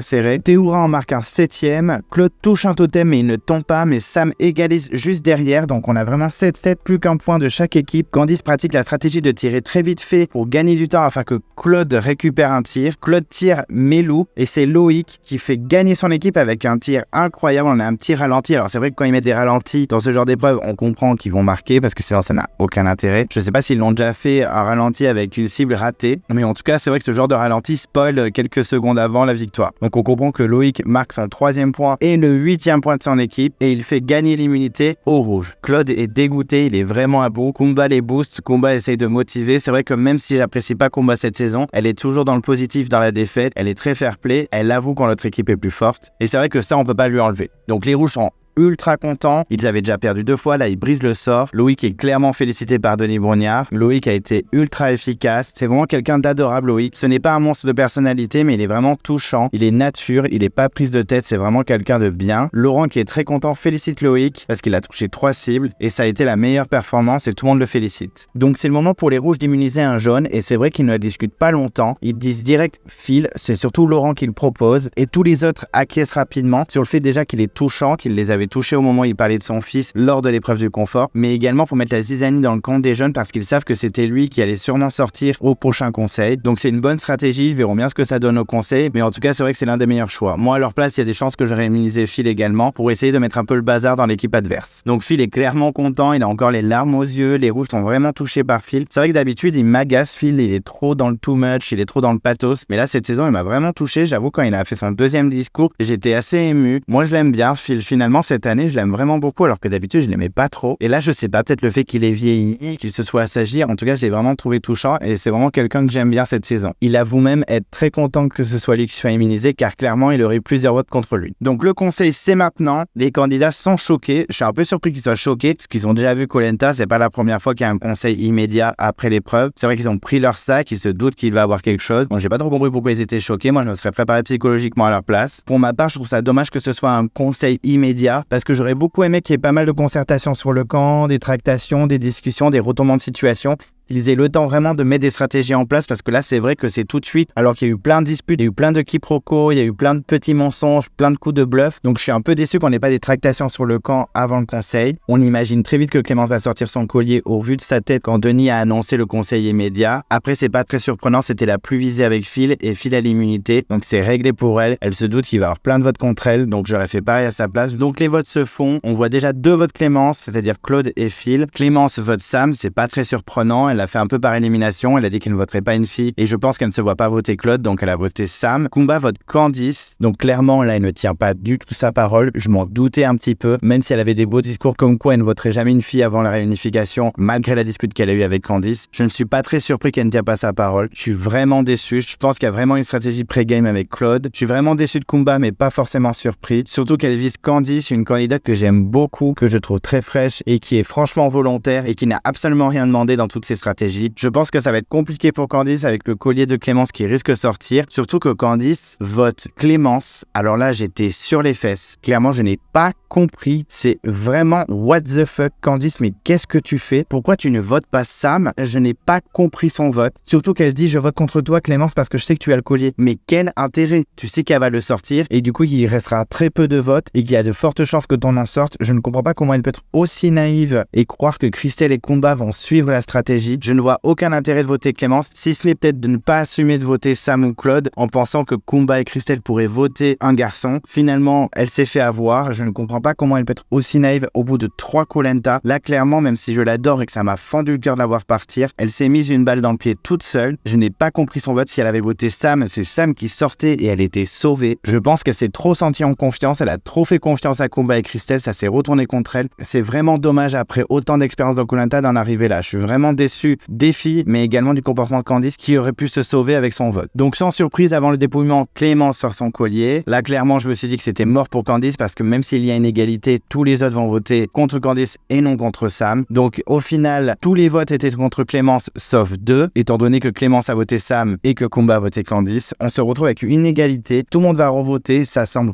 serré. Théoura en marque un 7ème, Claude touche un totem mais il ne tombe pas, mais Sam égalise juste derrière, donc on a vraiment 7-7, plus qu'un point de chaque équipe. Candice pratique la stratégie de tirer très vite fait pour gagner du temps afin que Claude récupère un tir. Claude tire Melou et c'est Loïc qui fait gagner son équipe avec un tir incroyable. On a un petit ralenti, alors c'est vrai que quand ils mettent des ralentis dans ce genre d'épreuve, on comprend qu'ils vont marquer parce que sinon ça n'a aucun intérêt. Je sais pas s'ils l'ont déjà fait un ralenti avec une cible ratée, mais en tout cas c'est vrai que ce genre de ralenti spoil quelques secondes avant la victoire. Donc on comprend que Loïc marque son 3e point et le 8e point de son équipe et il fait gagner l'immunité au rouge. Claude est dégoûté, il est vraiment à bout. Kumba les booste, Kumba essaye de motiver. C'est vrai que même si j'apprécie pas Kumba cette saison, elle est toujours dans le positif dans la défaite, elle est très fair play, elle avoue quand l'autre équipe est plus forte et c'est vrai que ça on peut pas lui enlever. Donc les rouges sont ultra contents, ils avaient déjà perdu 2 fois, là ils brisent le sort. Loïc est clairement félicité par Denis Brognard. Loïc a été ultra efficace, c'est vraiment quelqu'un d'adorable Loïc. Ce n'est pas un monstre de personnalité mais il est vraiment touchant, il est nature, il est pas prise de tête, c'est vraiment quelqu'un de bien. Laurent qui est très content félicite Loïc parce qu'il a touché 3 cibles et ça a été la meilleure performance et tout le monde le félicite. Donc c'est le moment pour les rouges d'immuniser un jaune et c'est vrai qu'ils ne la discutent pas longtemps, ils disent direct file, c'est surtout Laurent qui le propose et tous les autres acquiescent rapidement sur le fait déjà qu'il est touchant, qu'il les avait touché au moment où il parlait de son fils lors de l'épreuve du confort, mais également pour mettre la zizanie dans le camp des jeunes parce qu'ils savent que c'était lui qui allait sûrement sortir au prochain conseil. Donc c'est une bonne stratégie, ils verront bien ce que ça donne au conseil, mais en tout cas c'est vrai que c'est l'un des meilleurs choix. Moi à leur place, il y a des chances que j'aurais immunisé Phil également pour essayer de mettre un peu le bazar dans l'équipe adverse. Donc Phil est clairement content, il a encore les larmes aux yeux, les rouges sont vraiment touchés par Phil. C'est vrai que d'habitude il m'agace Phil, il est trop dans le too much, il est trop dans le pathos, mais là cette saison il m'a vraiment touché, j'avoue quand il a fait son 2e discours, j'étais assez ému. Moi je l'aime bien Phil, finalement cette année je l'aime vraiment beaucoup alors que d'habitude je l'aimais pas trop. Et là je sais pas, peut-être le fait qu'il ait vieilli, qu'il se soit assagi, en tout cas je l'ai vraiment trouvé touchant et c'est vraiment quelqu'un que j'aime bien cette saison. Il avoue même être très content que ce soit lui qui soit immunisé car clairement il aurait eu plusieurs votes contre lui. Donc le conseil c'est maintenant, les candidats sont choqués, je suis un peu surpris qu'ils soient choqués parce qu'ils ont déjà vu Koh-Lanta, c'est pas la première fois qu'il y a un conseil immédiat après l'épreuve. C'est vrai qu'ils ont pris leur sac, ils se doutent qu'il va avoir quelque chose. Bon j'ai pas trop compris pourquoi ils étaient choqués, moi je me serais préparé psychologiquement à leur place. Pour ma part je trouve ça dommage que ce soit un conseil immédiat parce que j'aurais beaucoup aimé qu'il y ait pas mal de concertations sur le camp, des tractations, des discussions, des retournements de situation. Ils aient le temps vraiment de mettre des stratégies en place parce que là c'est vrai que c'est tout de suite alors qu'il y a eu plein de disputes, il y a eu plein de quiproquos, il y a eu plein de petits mensonges, plein de coups de bluff, donc je suis un peu déçu qu'on n'ait pas des tractations sur le camp avant le conseil. On imagine très vite que Clémence va sortir son collier au vu de sa tête quand Denis a annoncé le conseil immédiat. Après c'est pas très surprenant, c'était la plus visée avec Phil et Phil a l'immunité, donc c'est réglé pour elle. Elle se doute qu'il va y avoir plein de votes contre elle, donc j'aurais fait pareil à sa place. Donc les votes se font, on voit déjà 2 votes Clémence, c'est-à-dire Claude et Phil. Clémence vote Sam, c'est pas très surprenant, elle a fait un peu par élimination, elle a dit qu'elle ne voterait pas une fille et je pense qu'elle ne se voit pas voter Claude, donc elle a voté Sam. Kumba vote Candice, donc clairement là elle ne tient pas du tout sa parole, je m'en doutais un petit peu, même si elle avait des beaux discours comme quoi elle ne voterait jamais une fille avant la réunification, malgré la dispute qu'elle a eue avec Candice. Je ne suis pas très surpris qu'elle ne tienne pas sa parole, je suis vraiment déçu, je pense qu'il y a vraiment une stratégie pré-game avec Claude, je suis vraiment déçu de Kumba mais pas forcément surpris, surtout qu'elle vise Candice, une candidate que j'aime beaucoup, que je trouve très fraîche et qui est franchement volontaire et qui n'a absolument rien demandé dans toutes ses stratégies. Je pense que ça va être compliqué pour Candice avec le collier de Clémence qui risque de sortir, surtout que Candice vote Clémence. Alors là, j'étais sur les fesses. Clairement, je n'ai pas compris. C'est vraiment what the fuck Candice, mais qu'est-ce que tu fais? Pourquoi tu ne votes pas Sam? Je n'ai pas compris son vote. Surtout qu'elle dit je vote contre toi Clémence parce que je sais que tu as le collier. Mais quel intérêt? Tu sais qu'elle va le sortir et du coup il restera très peu de votes et qu'il y a de fortes chances que ton en sorte. Je ne comprends pas comment elle peut être aussi naïve et croire que Christelle et Kumba vont suivre la stratégie. Je ne vois aucun intérêt de voter Clémence, si ce n'est peut-être de ne pas assumer de voter Sam ou Claude en pensant que Kumba et Christelle pourraient voter un garçon. Finalement, elle s'est fait avoir, je ne comprends pas comment elle peut être aussi naïve au bout de 3 Koh-Lanta. Là, clairement, même si je l'adore et que ça m'a fendu le cœur de la voir partir, elle s'est mise une balle dans le pied toute seule. Je n'ai pas compris son vote. Si elle avait voté Sam, c'est Sam qui sortait et elle était sauvée. Je pense qu'elle s'est trop sentie en confiance. Elle a trop fait confiance à Kumba et Crystal. Ça s'est retourné contre elle. C'est vraiment dommage après autant d'expérience dans Koh-Lanta d'en arriver là. Je suis vraiment déçu des filles, mais également du comportement de Candice qui aurait pu se sauver avec son vote. Donc sans surprise, avant le dépouillement, Clémence sort son collier. Là, clairement, je me suis dit que c'était mort pour Candice parce que même s'il y a une égalité, tous les autres vont voter contre Candice et non contre Sam. Donc au final, tous les votes étaient contre Clémence sauf 2, étant donné que Clémence a voté Sam et que Kumba a voté Candice. On se retrouve avec une égalité, tout le monde va revoter, ça semble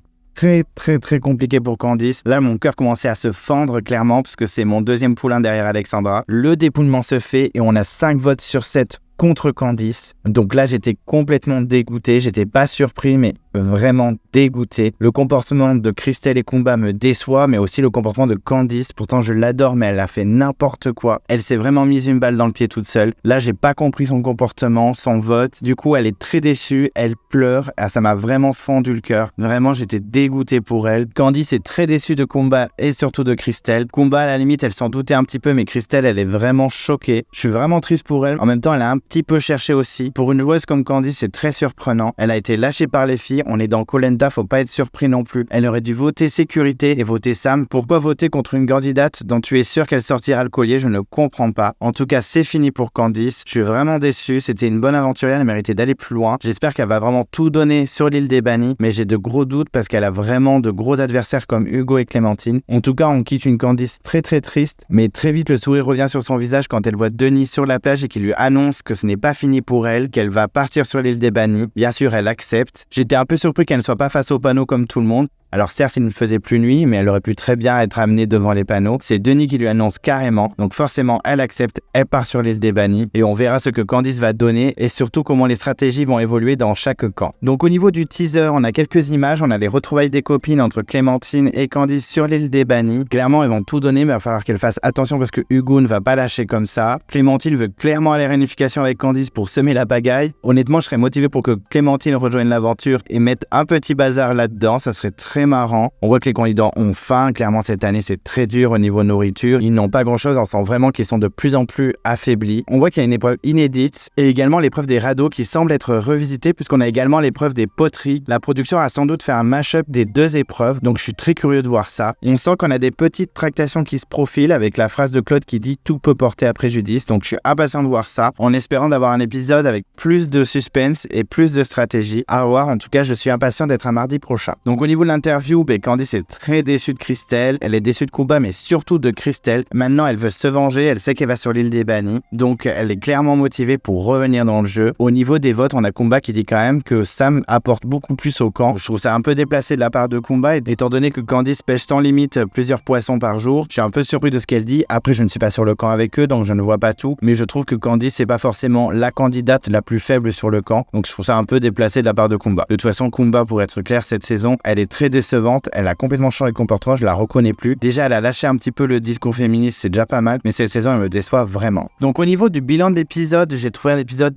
très compliqué pour Candice. Là, mon cœur commençait à se fendre clairement parce que c'est mon deuxième poulain derrière Alexandra. Le dépouillement se fait et on a 5 votes sur 7 contre Candice. Donc là, j'étais complètement dégoûté. J'étais pas surpris, mais vraiment dégoûté. Le comportement de Crystal et Kumba me déçoit, mais aussi le comportement de Candice. Pourtant, je l'adore, mais elle a fait n'importe quoi. Elle s'est vraiment mise une balle dans le pied toute seule. Là, j'ai pas compris son comportement, son vote. Du coup, elle est très déçue. Elle pleure. Ah, ça m'a vraiment fendu le cœur. Vraiment, j'étais dégoûté pour elle. Candice est très déçue de Kumba et surtout de Crystal. Kumba, à la limite, elle s'en doutait un petit peu, mais Crystal, elle est vraiment choquée. Je suis vraiment triste pour elle. En même temps, elle a un petit peu cherché aussi. Pour une joueuse comme Candice, c'est très surprenant. Elle a été lâchée par les filles. On est dans Koh-Lanta, faut pas être surpris non plus. Elle aurait dû voter sécurité et voter Sam. Pourquoi voter contre une candidate dont tu es sûr qu'elle sortira le collier? Je ne comprends pas. En tout cas, c'est fini pour Candice. Je suis vraiment déçu. C'était une bonne aventurière. Elle méritait d'aller plus loin. J'espère qu'elle va vraiment tout donner sur l'île des bannis, mais j'ai de gros doutes parce qu'elle a vraiment de gros adversaires comme Hugo et Clémentine. En tout cas, on quitte une Candice très triste, mais très vite le sourire revient sur son visage quand elle voit Denis sur la plage et qu'il lui annonce que ce n'est pas fini pour elle, qu'elle va partir sur l'île des bannis. Bien sûr, elle accepte. J'étais un peu surpris qu'elle ne soit pas face au panneau comme tout le monde. Alors certes, il ne faisait plus nuit, mais elle aurait pu très bien être amenée devant les panneaux. C'est Denis qui lui annonce carrément. Donc forcément, elle accepte, elle part sur l'île des bannis. Et on verra ce que Candice va donner et surtout comment les stratégies vont évoluer dans chaque camp. Donc au niveau du teaser, on a quelques images. On a les retrouvailles des copines entre Clémentine et Candice sur l'île des bannis. Clairement, elles vont tout donner, mais il va falloir qu'elles fassent attention parce que Hugo ne va pas lâcher comme ça. Clémentine veut clairement aller à la réunification avec Candice pour semer la pagaille. Honnêtement, je serais motivé pour que Clémentine rejoigne l'aventure et mette un petit bazar là-dedans. Ça serait très marrant. On voit que les candidats ont faim. Clairement, cette année, c'est très dur au niveau nourriture. Ils n'ont pas grand-chose. On sent vraiment qu'ils sont de plus en plus affaiblis. On voit qu'il y a une épreuve inédite et également l'épreuve des radeaux qui semble être revisitée puisqu'on a également l'épreuve des poteries. La production a sans doute fait un mash-up des 2 épreuves, donc je suis très curieux de voir ça. On sent qu'on a des petites tractations qui se profilent avec la phrase de Claude qui dit « Tout peut porter à préjudice », donc je suis impatient de voir ça, en espérant d'avoir un épisode avec plus de suspense et plus de stratégie. À voir, en tout cas, je suis impatient d'être un mardi prochain. Donc au niveau de l'interview, Candice est très déçue de Crystal, elle est déçue de Kumba, mais surtout de Crystal. Maintenant, elle veut se venger, elle sait qu'elle va sur l'île des bannis, donc elle est clairement motivée pour revenir dans le jeu. Au niveau des votes, on a Kumba qui dit quand même que Sam apporte beaucoup plus au camp. Je trouve ça un peu déplacé de la part de Kumba, étant donné que Candice pêche sans limite plusieurs poissons par jour. Je suis un peu surpris de ce qu'elle dit. Après, je ne suis pas sur le camp avec eux, donc je ne vois pas tout, mais je trouve que Candice, c'est pas forcément la candidate la plus faible sur le camp, donc je trouve ça un peu déplacé de la part de Kumba. De toute façon, Kumba, pour être clair, cette saison, elle est très décevante. Elle a complètement changé de comportement, je la reconnais plus. Déjà, elle a lâché un petit peu le discours féministe, c'est déjà pas mal, mais cette saison, elle me déçoit vraiment. Donc au niveau du bilan de l'épisode, j'ai trouvé un épisode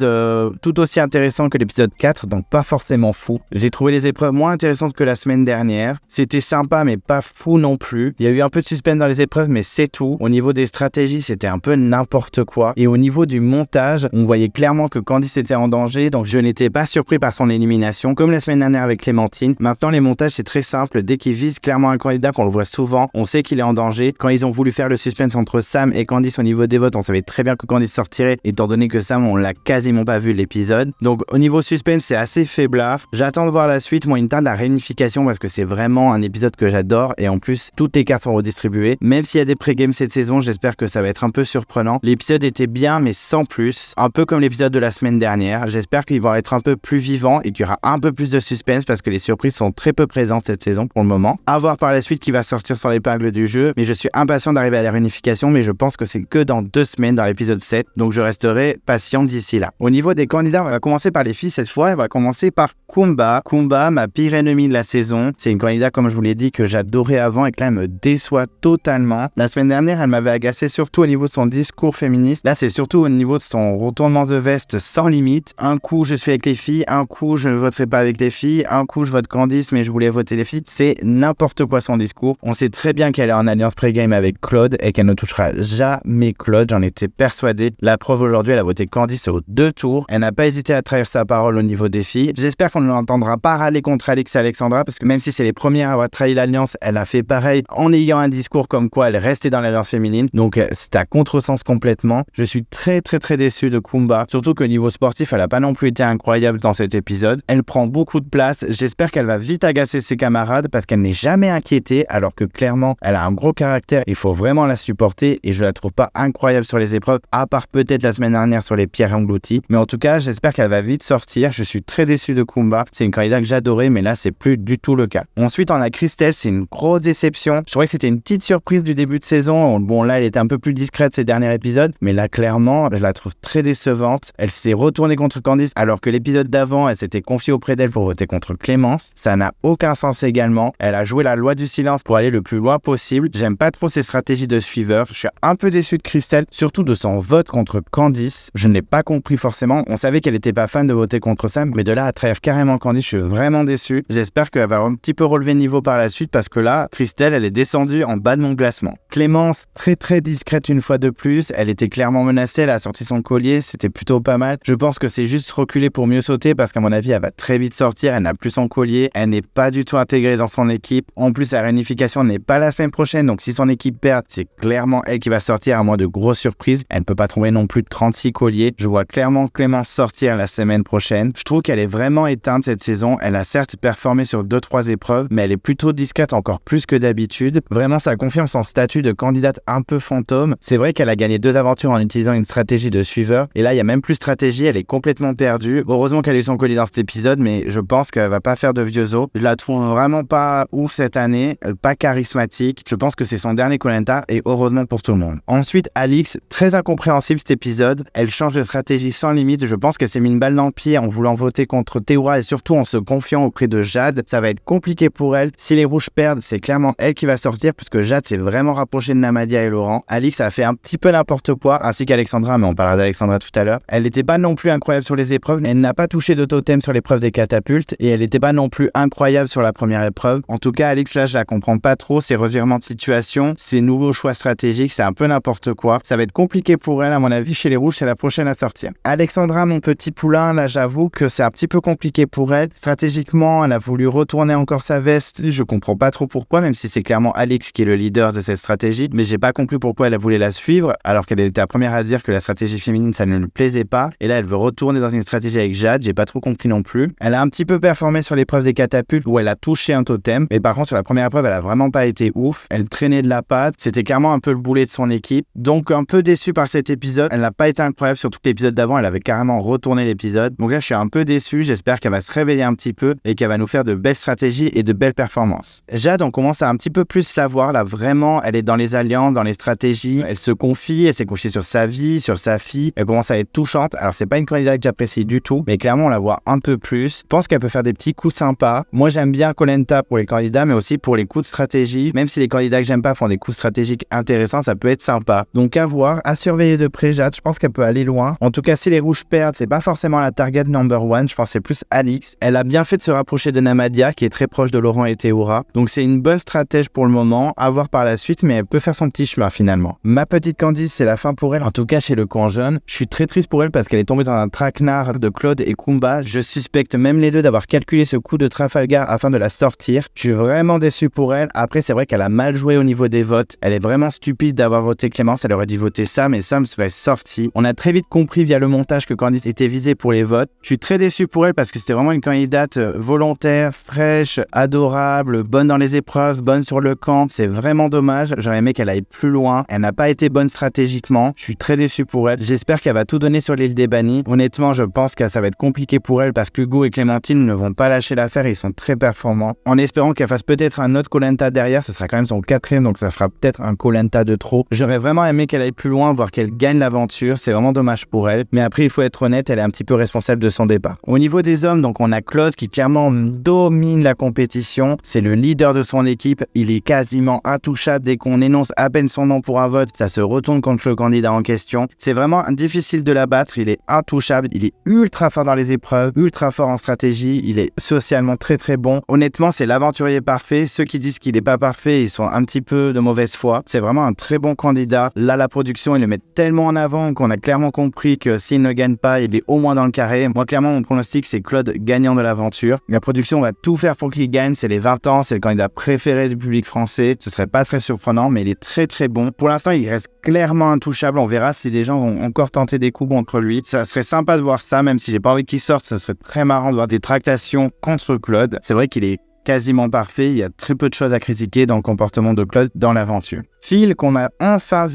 tout aussi intéressant que l'épisode 4, donc pas forcément fou. J'ai trouvé les épreuves moins intéressantes que la semaine dernière. C'était sympa, mais pas fou non plus. Il y a eu un peu de suspense dans les épreuves, mais c'est tout. Au niveau des stratégies, c'était un peu n'importe quoi. Et au niveau du montage, on voyait clairement que Candice était en danger, donc je n'étais pas surpris par son élimination, comme la semaine dernière avec Clémentine. Maintenant, les montages, c'est très simple. Dès qu'ils visent clairement un candidat, qu'on le voit souvent, on sait qu'il est en danger. Quand ils ont voulu faire le suspense entre Sam et Candice au niveau des votes, on savait très bien que Candice sortirait, étant donné que Sam, on l'a quasiment pas vu l'épisode. Donc au niveau suspense, c'est assez faiblard. J'attends de voir la suite. Moi, il me tarde la réunification parce que c'est vraiment un épisode que j'adore et en plus, toutes les cartes sont redistribuées. Même s'il y a des pré-games cette saison, j'espère que ça va être un peu surprenant. L'épisode était bien, mais sans plus. Un peu comme l'épisode de la semaine dernière. J'espère qu'ils vont être un peu plus vivants et qu'il y aura un peu plus de suspense parce que les surprises sont très peu présentes cette saison pour le moment. À voir par la suite qui va sortir sur l'épingle du jeu, mais je suis impatient d'arriver à la réunification, mais je pense que c'est que dans 2 semaines dans l'épisode 7, donc je resterai patient d'ici là. Au niveau des candidats, on va commencer par les filles cette fois, on va commencer par Kumba. Kumba, ma pire ennemie de la saison. C'est une candidate, comme je vous l'ai dit, que j'adorais avant et que là, elle me déçoit totalement. La semaine dernière, elle m'avait agacé surtout au niveau de son discours féministe. Là, c'est surtout au niveau de son retournement de veste sans limite. Un coup, je suis avec les filles, un coup, je ne voterai pas avec les filles, un coup, je vote Candice, mais je voulais voter défi, c'est n'importe quoi son discours. On sait très bien qu'elle est en alliance pré-game avec Claude et qu'elle ne touchera jamais Claude, j'en étais persuadé. La preuve aujourd'hui, elle a voté Candice aux 2 tours. Elle n'a pas hésité à trahir sa parole au niveau des filles. J'espère qu'on ne l'entendra pas râler contre Alix et Alexandra, parce que même si c'est les premières à avoir trahi l'alliance, elle a fait pareil en ayant un discours comme quoi elle restait dans l'alliance féminine. Donc c'est à contresens complètement. Je suis très déçu de Kumba, surtout qu'au niveau sportif, elle n'a pas non plus été incroyable dans cet épisode. Elle prend beaucoup de place. J'espère qu'elle va vite agacer ses camarades parce qu'elle n'est jamais inquiétée, alors que clairement, elle a un gros caractère. Il faut vraiment la supporter et je la trouve pas incroyable sur les épreuves, à part peut-être la semaine dernière sur les pierres englouties. Mais en tout cas, j'espère qu'elle va vite sortir. Je suis très déçu de Kumba. C'est une candidate que j'adorais, mais là, c'est plus du tout le cas. Ensuite, on a Christelle. C'est une grosse déception. Je trouvais que c'était une petite surprise du début de saison. Bon, là, elle était un peu plus discrète ces derniers épisodes, mais là, clairement, je la trouve très décevante. Elle s'est retournée contre Candice, alors que l'épisode d'avant, elle s'était confiée auprès d'elle pour voter contre Clémence. Ça n'a aucun sens également. Elle a joué la loi du silence pour aller le plus loin possible. J'aime pas trop ses stratégies de suiveur. Je suis un peu déçu de Christelle, surtout de son vote contre Candice. Je ne l'ai pas compris forcément. On savait qu'elle était pas fan de voter contre Sam, mais de là à trahir carrément Candice, je suis vraiment déçu. J'espère qu'elle va un petit peu relever le niveau par la suite, parce que là, Christelle, elle est descendue en bas de mon classement. Clémence, très discrète une fois de plus. Elle était clairement menacée. Elle a sorti son collier. C'était plutôt pas mal. Je pense que c'est juste reculer pour mieux sauter, parce qu'à mon avis, elle va très vite sortir. Elle n'a plus son collier. Elle n'est pas du tout intégrée dans son équipe. En plus, la réunification n'est pas la semaine prochaine. Donc, si son équipe perd, c'est clairement elle qui va sortir, à moins de grosses surprises. Elle ne peut pas trouver non plus de 36 colliers. Je vois clairement Clémence sortir la semaine prochaine. Je trouve qu'elle est vraiment éteinte cette saison. Elle a certes performé sur 2-3 épreuves, mais elle est plutôt discrète, encore plus que d'habitude. Vraiment, ça confirme son statut de candidate un peu fantôme. C'est vrai qu'elle a gagné 2 aventures en utilisant une stratégie de suiveur. Et là, il n'y a même plus de stratégie. Elle est complètement perdue. Heureusement qu'elle a eu son collier dans cet épisode, mais je pense qu'elle va pas faire de vieux os. Je la trouve vraiment pas ouf cette année. Pas charismatique. Je pense que c'est son dernier Koh-Lanta et heureusement pour tout le monde. Ensuite, Alix, très incompréhensible cet épisode. Elle change de stratégie sans limite. Je pense qu'elle s'est mis une balle dans le pied en voulant voter contre Théoura et surtout en se confiant auprès de Jade. Ça va être compliqué pour elle. Si les rouges perdent, c'est clairement elle qui va sortir puisque Jade s'est vraiment rapprochée de Namadia et Laurent. Alix a fait un petit peu n'importe quoi, ainsi qu'Alexandra, mais on parlera d'Alexandra tout à l'heure. Elle n'était pas non plus incroyable sur les épreuves. Elle n'a pas touché de totem sur l'épreuve des catapultes et elle n'était pas non plus incroyable sur la première épreuve. En tout cas, Alix, là, je la comprends pas trop. Ses revirements de situation, ses nouveaux choix stratégiques, c'est un peu n'importe quoi. Ça va être compliqué pour elle, à mon avis, chez les rouges, c'est la prochaine à sortir. Alexandra, mon petit poulain, là, j'avoue que c'est un petit peu compliqué pour elle. Stratégiquement, elle a voulu retourner encore sa veste. Je comprends pas trop pourquoi, même si c'est clairement Alix qui est le leader de cette stratégie, mais j'ai pas compris pourquoi elle a voulu la suivre, alors qu'elle était la première à dire que la stratégie féminine, ça ne lui plaisait pas. Et là, elle veut retourner dans une stratégie avec Jade, j'ai pas trop compris non plus. Elle a un petit peu performé sur l'épreuve des catapultes où elle a touché un totem, mais par contre, sur la première épreuve, elle a vraiment pas été ouf. Elle traînait de la patte, c'était clairement un peu le boulet de son équipe. Donc, un peu déçu par cet épisode. Elle n'a pas été incroyable, surtout que l'épisode d'avant, elle avait carrément retourné l'épisode. Donc là, je suis un peu déçu. J'espère qu'elle va se réveiller un petit peu et qu'elle va nous faire de belles stratégies et de belles performances. Jade, on commence à un petit peu plus la voir. Là, vraiment, elle est dans les alliances, dans les stratégies. Elle se confie, elle s'est confiée sur sa vie, sur sa fille. Elle commence à être touchante. Alors, c'est pas une candidate que j'apprécie du tout, mais clairement, on la voit un peu plus. Je pense qu'elle peut faire des petits coups sympas. Moi, j'aime bien Koh-Lanta pour les candidats, mais aussi pour les coups de stratégie. Même si les candidats que j'aime pas font des coups stratégiques intéressants, ça peut être sympa. Donc, à voir, à surveiller de près, Jade. Je pense qu'elle peut aller loin. En tout cas, si les rouges perdent, c'est pas forcément la target number one. Je pense que c'est plus Alix. Elle a bien fait de se rapprocher de Namadia, qui est très proche de Laurent et Théoura. Donc, c'est une bonne stratège pour le moment. À voir par la suite, mais elle peut faire son petit chemin finalement. Ma petite Candice, c'est la fin pour elle. En tout cas, chez le camp jeune. Je suis très triste pour elle parce qu'elle est tombée dans un traquenard de Claude et Kumba. Je suspecte même les deux d'avoir calculé ce coup de Trafalgar afin de la sortir. Je suis vraiment déçu pour elle. Après, c'est vrai qu'elle a mal joué au niveau des votes. Elle est vraiment stupide d'avoir voté Clémence. Elle aurait dû voter Sam et Sam serait sorti. On a très vite compris via le montage que Candice était visée pour les votes. Je suis très déçu pour elle parce que c'était vraiment une candidate volontaire, fraîche, adorable, bonne dans les épreuves, bonne sur le camp. C'est vraiment dommage. J'aurais aimé qu'elle aille plus loin. Elle n'a pas été bonne stratégiquement. Je suis très déçu pour elle. J'espère qu'elle va tout donner sur l'île des bannis. Honnêtement, je pense que ça va être compliqué pour elle parce que Hugo et Clémentine ne vont pas lâcher l'affaire. Ils sont très performants. En espérant qu'elle fasse peut-être un autre Koh-Lanta derrière. Ce sera quand même son 4e, donc ça fera peut-être un Koh-Lanta de trop. J'aurais vraiment aimé qu'elle aille plus loin, voir qu'elle gagne l'aventure. C'est vraiment dommage pour elle. Mais après, il faut être honnête, elle est un petit peu responsable de son départ. Au niveau des hommes, donc on a Claude qui clairement domine la compétition. C'est le leader de son équipe. Il est quasiment intouchable. Dès qu'on énonce à peine son nom pour un vote, ça se retourne contre le candidat en question. C'est vraiment difficile de l'abattre. Il est intouchable. Il est ultra fort dans les épreuves, ultra fort en stratégie. Il est socialement très bon. Honnêtement, Honnêtement, c'est l'aventurier parfait. Ceux qui disent qu'il n'est pas parfait, ils sont un petit peu de mauvaise foi. C'est vraiment un très bon candidat. Là, la production, ils le mettent tellement en avant qu'on a clairement compris que s'il ne gagne pas, il est au moins dans le carré. Moi, clairement, mon pronostic, c'est Claude gagnant de l'aventure. La production va tout faire pour qu'il gagne. C'est les 20 ans, c'est le candidat préféré du public français. Ce serait pas très surprenant, mais il est très très bon. Pour l'instant, il reste clairement intouchable. On verra si des gens vont encore tenter des coups contre lui. Ça serait sympa de voir ça, même si j'ai pas envie qu'il sorte. Ça serait très marrant de voir des tractations contre Claude. C'est vrai qu'il est quasiment parfait, il y a très peu de choses à critiquer dans le comportement de Claude dans l'aventure. Phil qu'on a enfin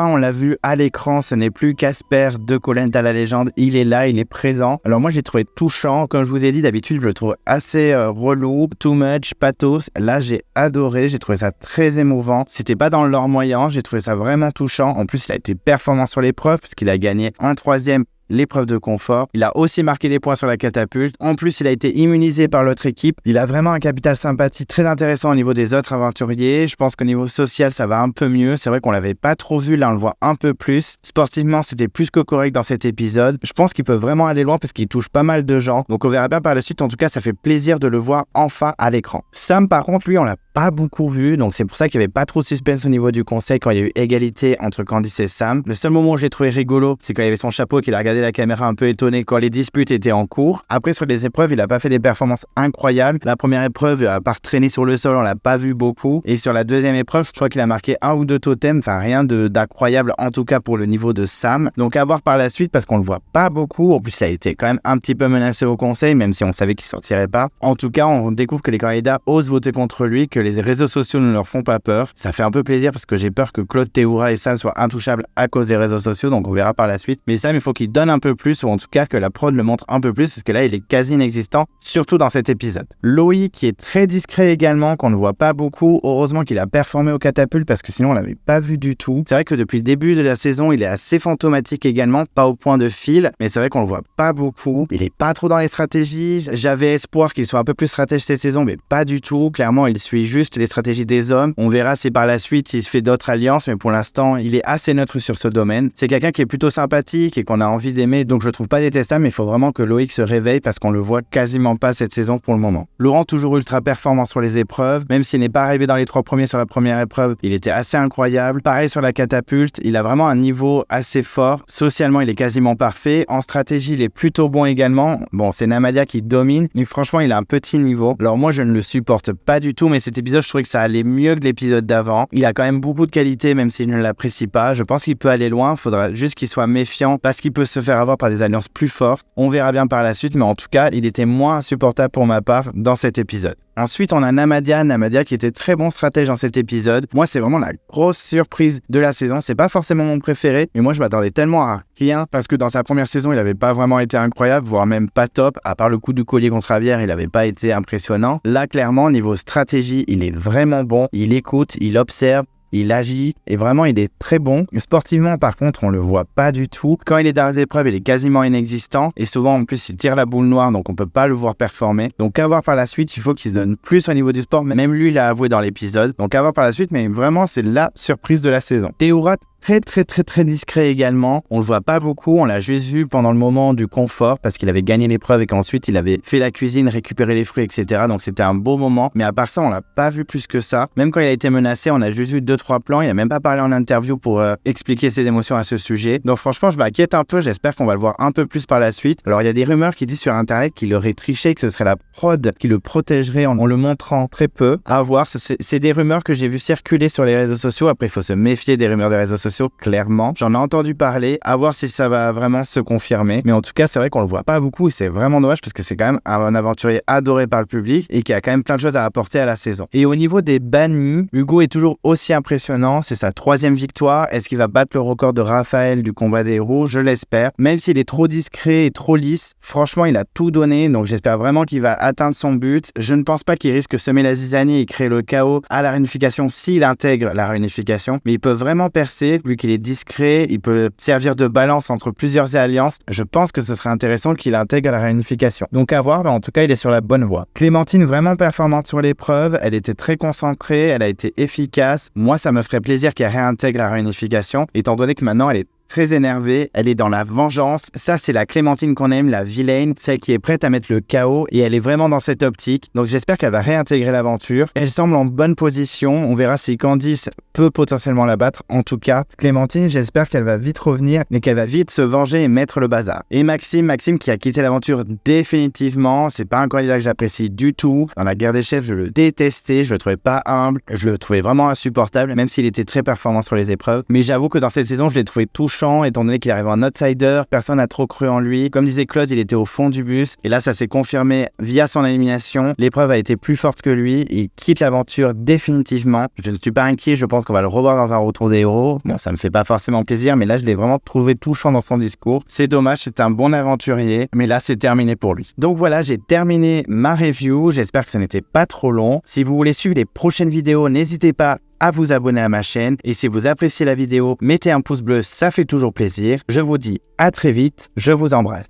on l'a vu à l'écran, ce n'est plus Casper de Koh-Lanta la légende, il est là, il est présent. Alors moi j'ai trouvé touchant, comme je vous ai dit d'habitude je le trouve assez relou, too much, pathos. Là j'ai adoré, j'ai trouvé ça très émouvant, c'était pas dans le lore moyen, j'ai trouvé ça vraiment touchant. En plus il a été performant sur l'épreuve puisqu'il a gagné un 3e l'épreuve de confort. Il a aussi marqué des points sur la catapulte. En plus, il a été immunisé par l'autre équipe. Il a vraiment un capital sympathie très intéressant au niveau des autres aventuriers. Je pense qu'au niveau social, ça va un peu mieux. C'est vrai qu'on l'avait pas trop vu. Là, on le voit un peu plus. Sportivement, c'était plus que correct dans cet épisode. Je pense qu'il peut vraiment aller loin parce qu'il touche pas mal de gens. Donc, on verra bien par la suite. En tout cas, ça fait plaisir de le voir enfin à l'écran. Sam, par contre, lui, on l'a pas beaucoup vu. Donc, c'est pour ça qu'il n'y avait pas trop de suspense au niveau du conseil quand il y a eu égalité entre Candice et Sam. Le seul moment où j'ai trouvé rigolo, c'est quand il avait son chapeau et qu'il a regardé la caméra un peu étonné quand les disputes étaient en cours. Après, sur les épreuves, il n'a pas fait des performances incroyables. La première épreuve, à part traîner sur le sol, on l'a pas vu beaucoup. Et sur la deuxième épreuve, je crois qu'il a marqué 1 ou 2 totems. Enfin, rien d'incroyable, en tout cas pour le niveau de Sam. Donc, à voir par la suite parce qu'on le voit pas beaucoup. En plus, ça a été quand même un petit peu menacé au conseil, même si on savait qu'il sortirait pas. En tout cas, on découvre que les candidats osent voter contre lui, que les réseaux sociaux ne leur font pas peur. Ça fait un peu plaisir parce que j'ai peur que Claude Théoura et Sam soient intouchables à cause des réseaux sociaux. Donc, on verra par la suite. Mais Sam, il faut qu'il donne un peu plus, ou en tout cas que la prod le montre un peu plus, parce que là il est quasi inexistant, surtout dans cet épisode. Loïc qui est très discret également, qu'on ne voit pas beaucoup. Heureusement qu'il a performé au catapulte parce que sinon on l'avait pas vu du tout. C'est vrai que depuis le début de la saison il est assez fantomatique également, pas au point de Phil, mais c'est vrai qu'on le voit pas beaucoup. Il est pas trop dans les stratégies. J'avais espoir qu'il soit un peu plus stratège cette saison, mais pas du tout. Clairement il suit juste les stratégies des hommes. On verra si par la suite il se fait d'autres alliances, mais pour l'instant il est assez neutre sur ce domaine. C'est quelqu'un qui est plutôt sympathique et qu'on a envie d'aimer, donc je le trouve pas détestable, mais il faut vraiment que Loïc se réveille parce qu'on le voit quasiment pas cette saison pour le moment. Laurent toujours ultra performant sur les épreuves, même s'il n'est pas arrivé dans les 3 premiers sur la première épreuve, il était assez incroyable. Pareil sur la catapulte, il a vraiment un niveau assez fort. Socialement, il est quasiment parfait. En stratégie, il est plutôt bon également. Bon, c'est Namadia qui domine, mais franchement, il a un petit niveau. Alors moi, je ne le supporte pas du tout, mais cet épisode, je trouvais que ça allait mieux que l'épisode d'avant. Il a quand même beaucoup de qualités, même s'il ne l'apprécie pas. Je pense qu'il peut aller loin. Il faudra juste qu'il soit méfiant parce qu'il peut se faire avoir par des alliances plus fortes. On verra bien par la suite, mais en tout cas, il était moins insupportable pour ma part dans cet épisode. Ensuite, on a Namadia qui était très bon stratège dans cet épisode. Moi, c'est vraiment la grosse surprise de la saison. C'est pas forcément mon préféré, mais moi, je m'attendais tellement à rien parce que dans sa première saison, il avait pas vraiment été incroyable, voire même pas top. À part le coup du collier contre Javier, il avait pas été impressionnant. Là, clairement, niveau stratégie, il est vraiment bon. Il écoute, il observe. Il agit et vraiment il est très bon. Sportivement par contre on le voit pas du tout. Quand il est dans les épreuves il est quasiment inexistant et souvent en plus il tire la boule noire donc on peut pas le voir performer. Donc à voir par la suite, il faut qu'il se donne plus au niveau du sport. Même lui il l'a avoué dans l'épisode. Donc à voir par la suite, mais vraiment c'est la surprise de la saison. Théoura très discret également. On le voit pas beaucoup, on l'a juste vu pendant le moment du confort parce qu'il avait gagné l'épreuve et qu'ensuite il avait fait la cuisine, récupéré les fruits, etc. Donc c'était un beau moment. Mais à part ça, on l'a pas vu plus que ça. Même quand il a été menacé, on a juste vu 2-3 plans. Il a même pas parlé en interview pour expliquer ses émotions à ce sujet. Donc franchement, je m'inquiète un peu. J'espère qu'on va le voir un peu plus par la suite. Alors il y a des rumeurs qui disent sur internet qu'il aurait triché, que ce serait la prod qui le protégerait en le montrant très peu. À voir. C'est des rumeurs que j'ai vu circuler sur les réseaux sociaux. Après, il faut se méfier des rumeurs des réseaux sociaux. Clairement, j'en ai entendu parler, à voir si ça va vraiment se confirmer, mais en tout cas c'est vrai qu'on le voit pas beaucoup et c'est vraiment dommage parce que c'est quand même un aventurier adoré par le public et qui a quand même plein de choses à apporter à la saison. Et au niveau des bannis, Hugo est toujours aussi impressionnant, c'est sa 3e victoire. Est-ce qu'il va battre le record de Raphaël du combat des héros? Je l'espère, même s'il est trop discret et trop lisse, franchement il a tout donné, donc j'espère vraiment qu'il va atteindre son but. Je ne pense pas qu'il risque de semer la zizanie et créer le chaos à la réunification s'il intègre la réunification, mais il peut vraiment percer vu qu'il est discret, il peut servir de balance entre plusieurs alliances. Je pense que ce serait intéressant qu'il intègre la réunification. Donc à voir, mais en tout cas, il est sur la bonne voie. Clémentine, vraiment performante sur l'épreuve. Elle était très concentrée, elle a été efficace. Moi, ça me ferait plaisir qu'elle réintègre la réunification, étant donné que maintenant, elle est très énervée, elle est dans la vengeance. Ça, c'est la Clémentine qu'on aime, la vilaine, celle qui est prête à mettre le chaos et elle est vraiment dans cette optique. Donc j'espère qu'elle va réintégrer l'aventure. Elle semble en bonne position. On verra si Candice peut potentiellement la battre. En tout cas, Clémentine, j'espère qu'elle va vite revenir et qu'elle va vite se venger et mettre le bazar. Et Maxime qui a quitté l'aventure définitivement. C'est pas un candidat que j'apprécie du tout. Dans la guerre des chefs, je le détestais. Je le trouvais pas humble. Je le trouvais vraiment insupportable, même s'il était très performant sur les épreuves. Mais j'avoue que dans cette saison, je l'ai trouvé touchant, étant donné qu'il arrive en outsider. Personne n'a trop cru en lui. Comme disait Claude, il était au fond du bus. Et là, ça s'est confirmé via son élimination. L'épreuve a été plus forte que lui. Il quitte l'aventure définitivement. Je ne suis pas inquiet. Je pense qu'on va le revoir dans un retour des héros. Bon, ça me fait pas forcément plaisir, mais là, je l'ai vraiment trouvé touchant dans son discours. C'est dommage, c'est un bon aventurier, mais là, c'est terminé pour lui. Donc voilà, j'ai terminé ma review. J'espère que ce n'était pas trop long. Si vous voulez suivre les prochaines vidéos, n'hésitez pas à vous abonner à ma chaîne. Et si vous appréciez la vidéo, mettez un pouce bleu, ça fait toujours plaisir. Je vous dis à très vite. Je vous embrasse.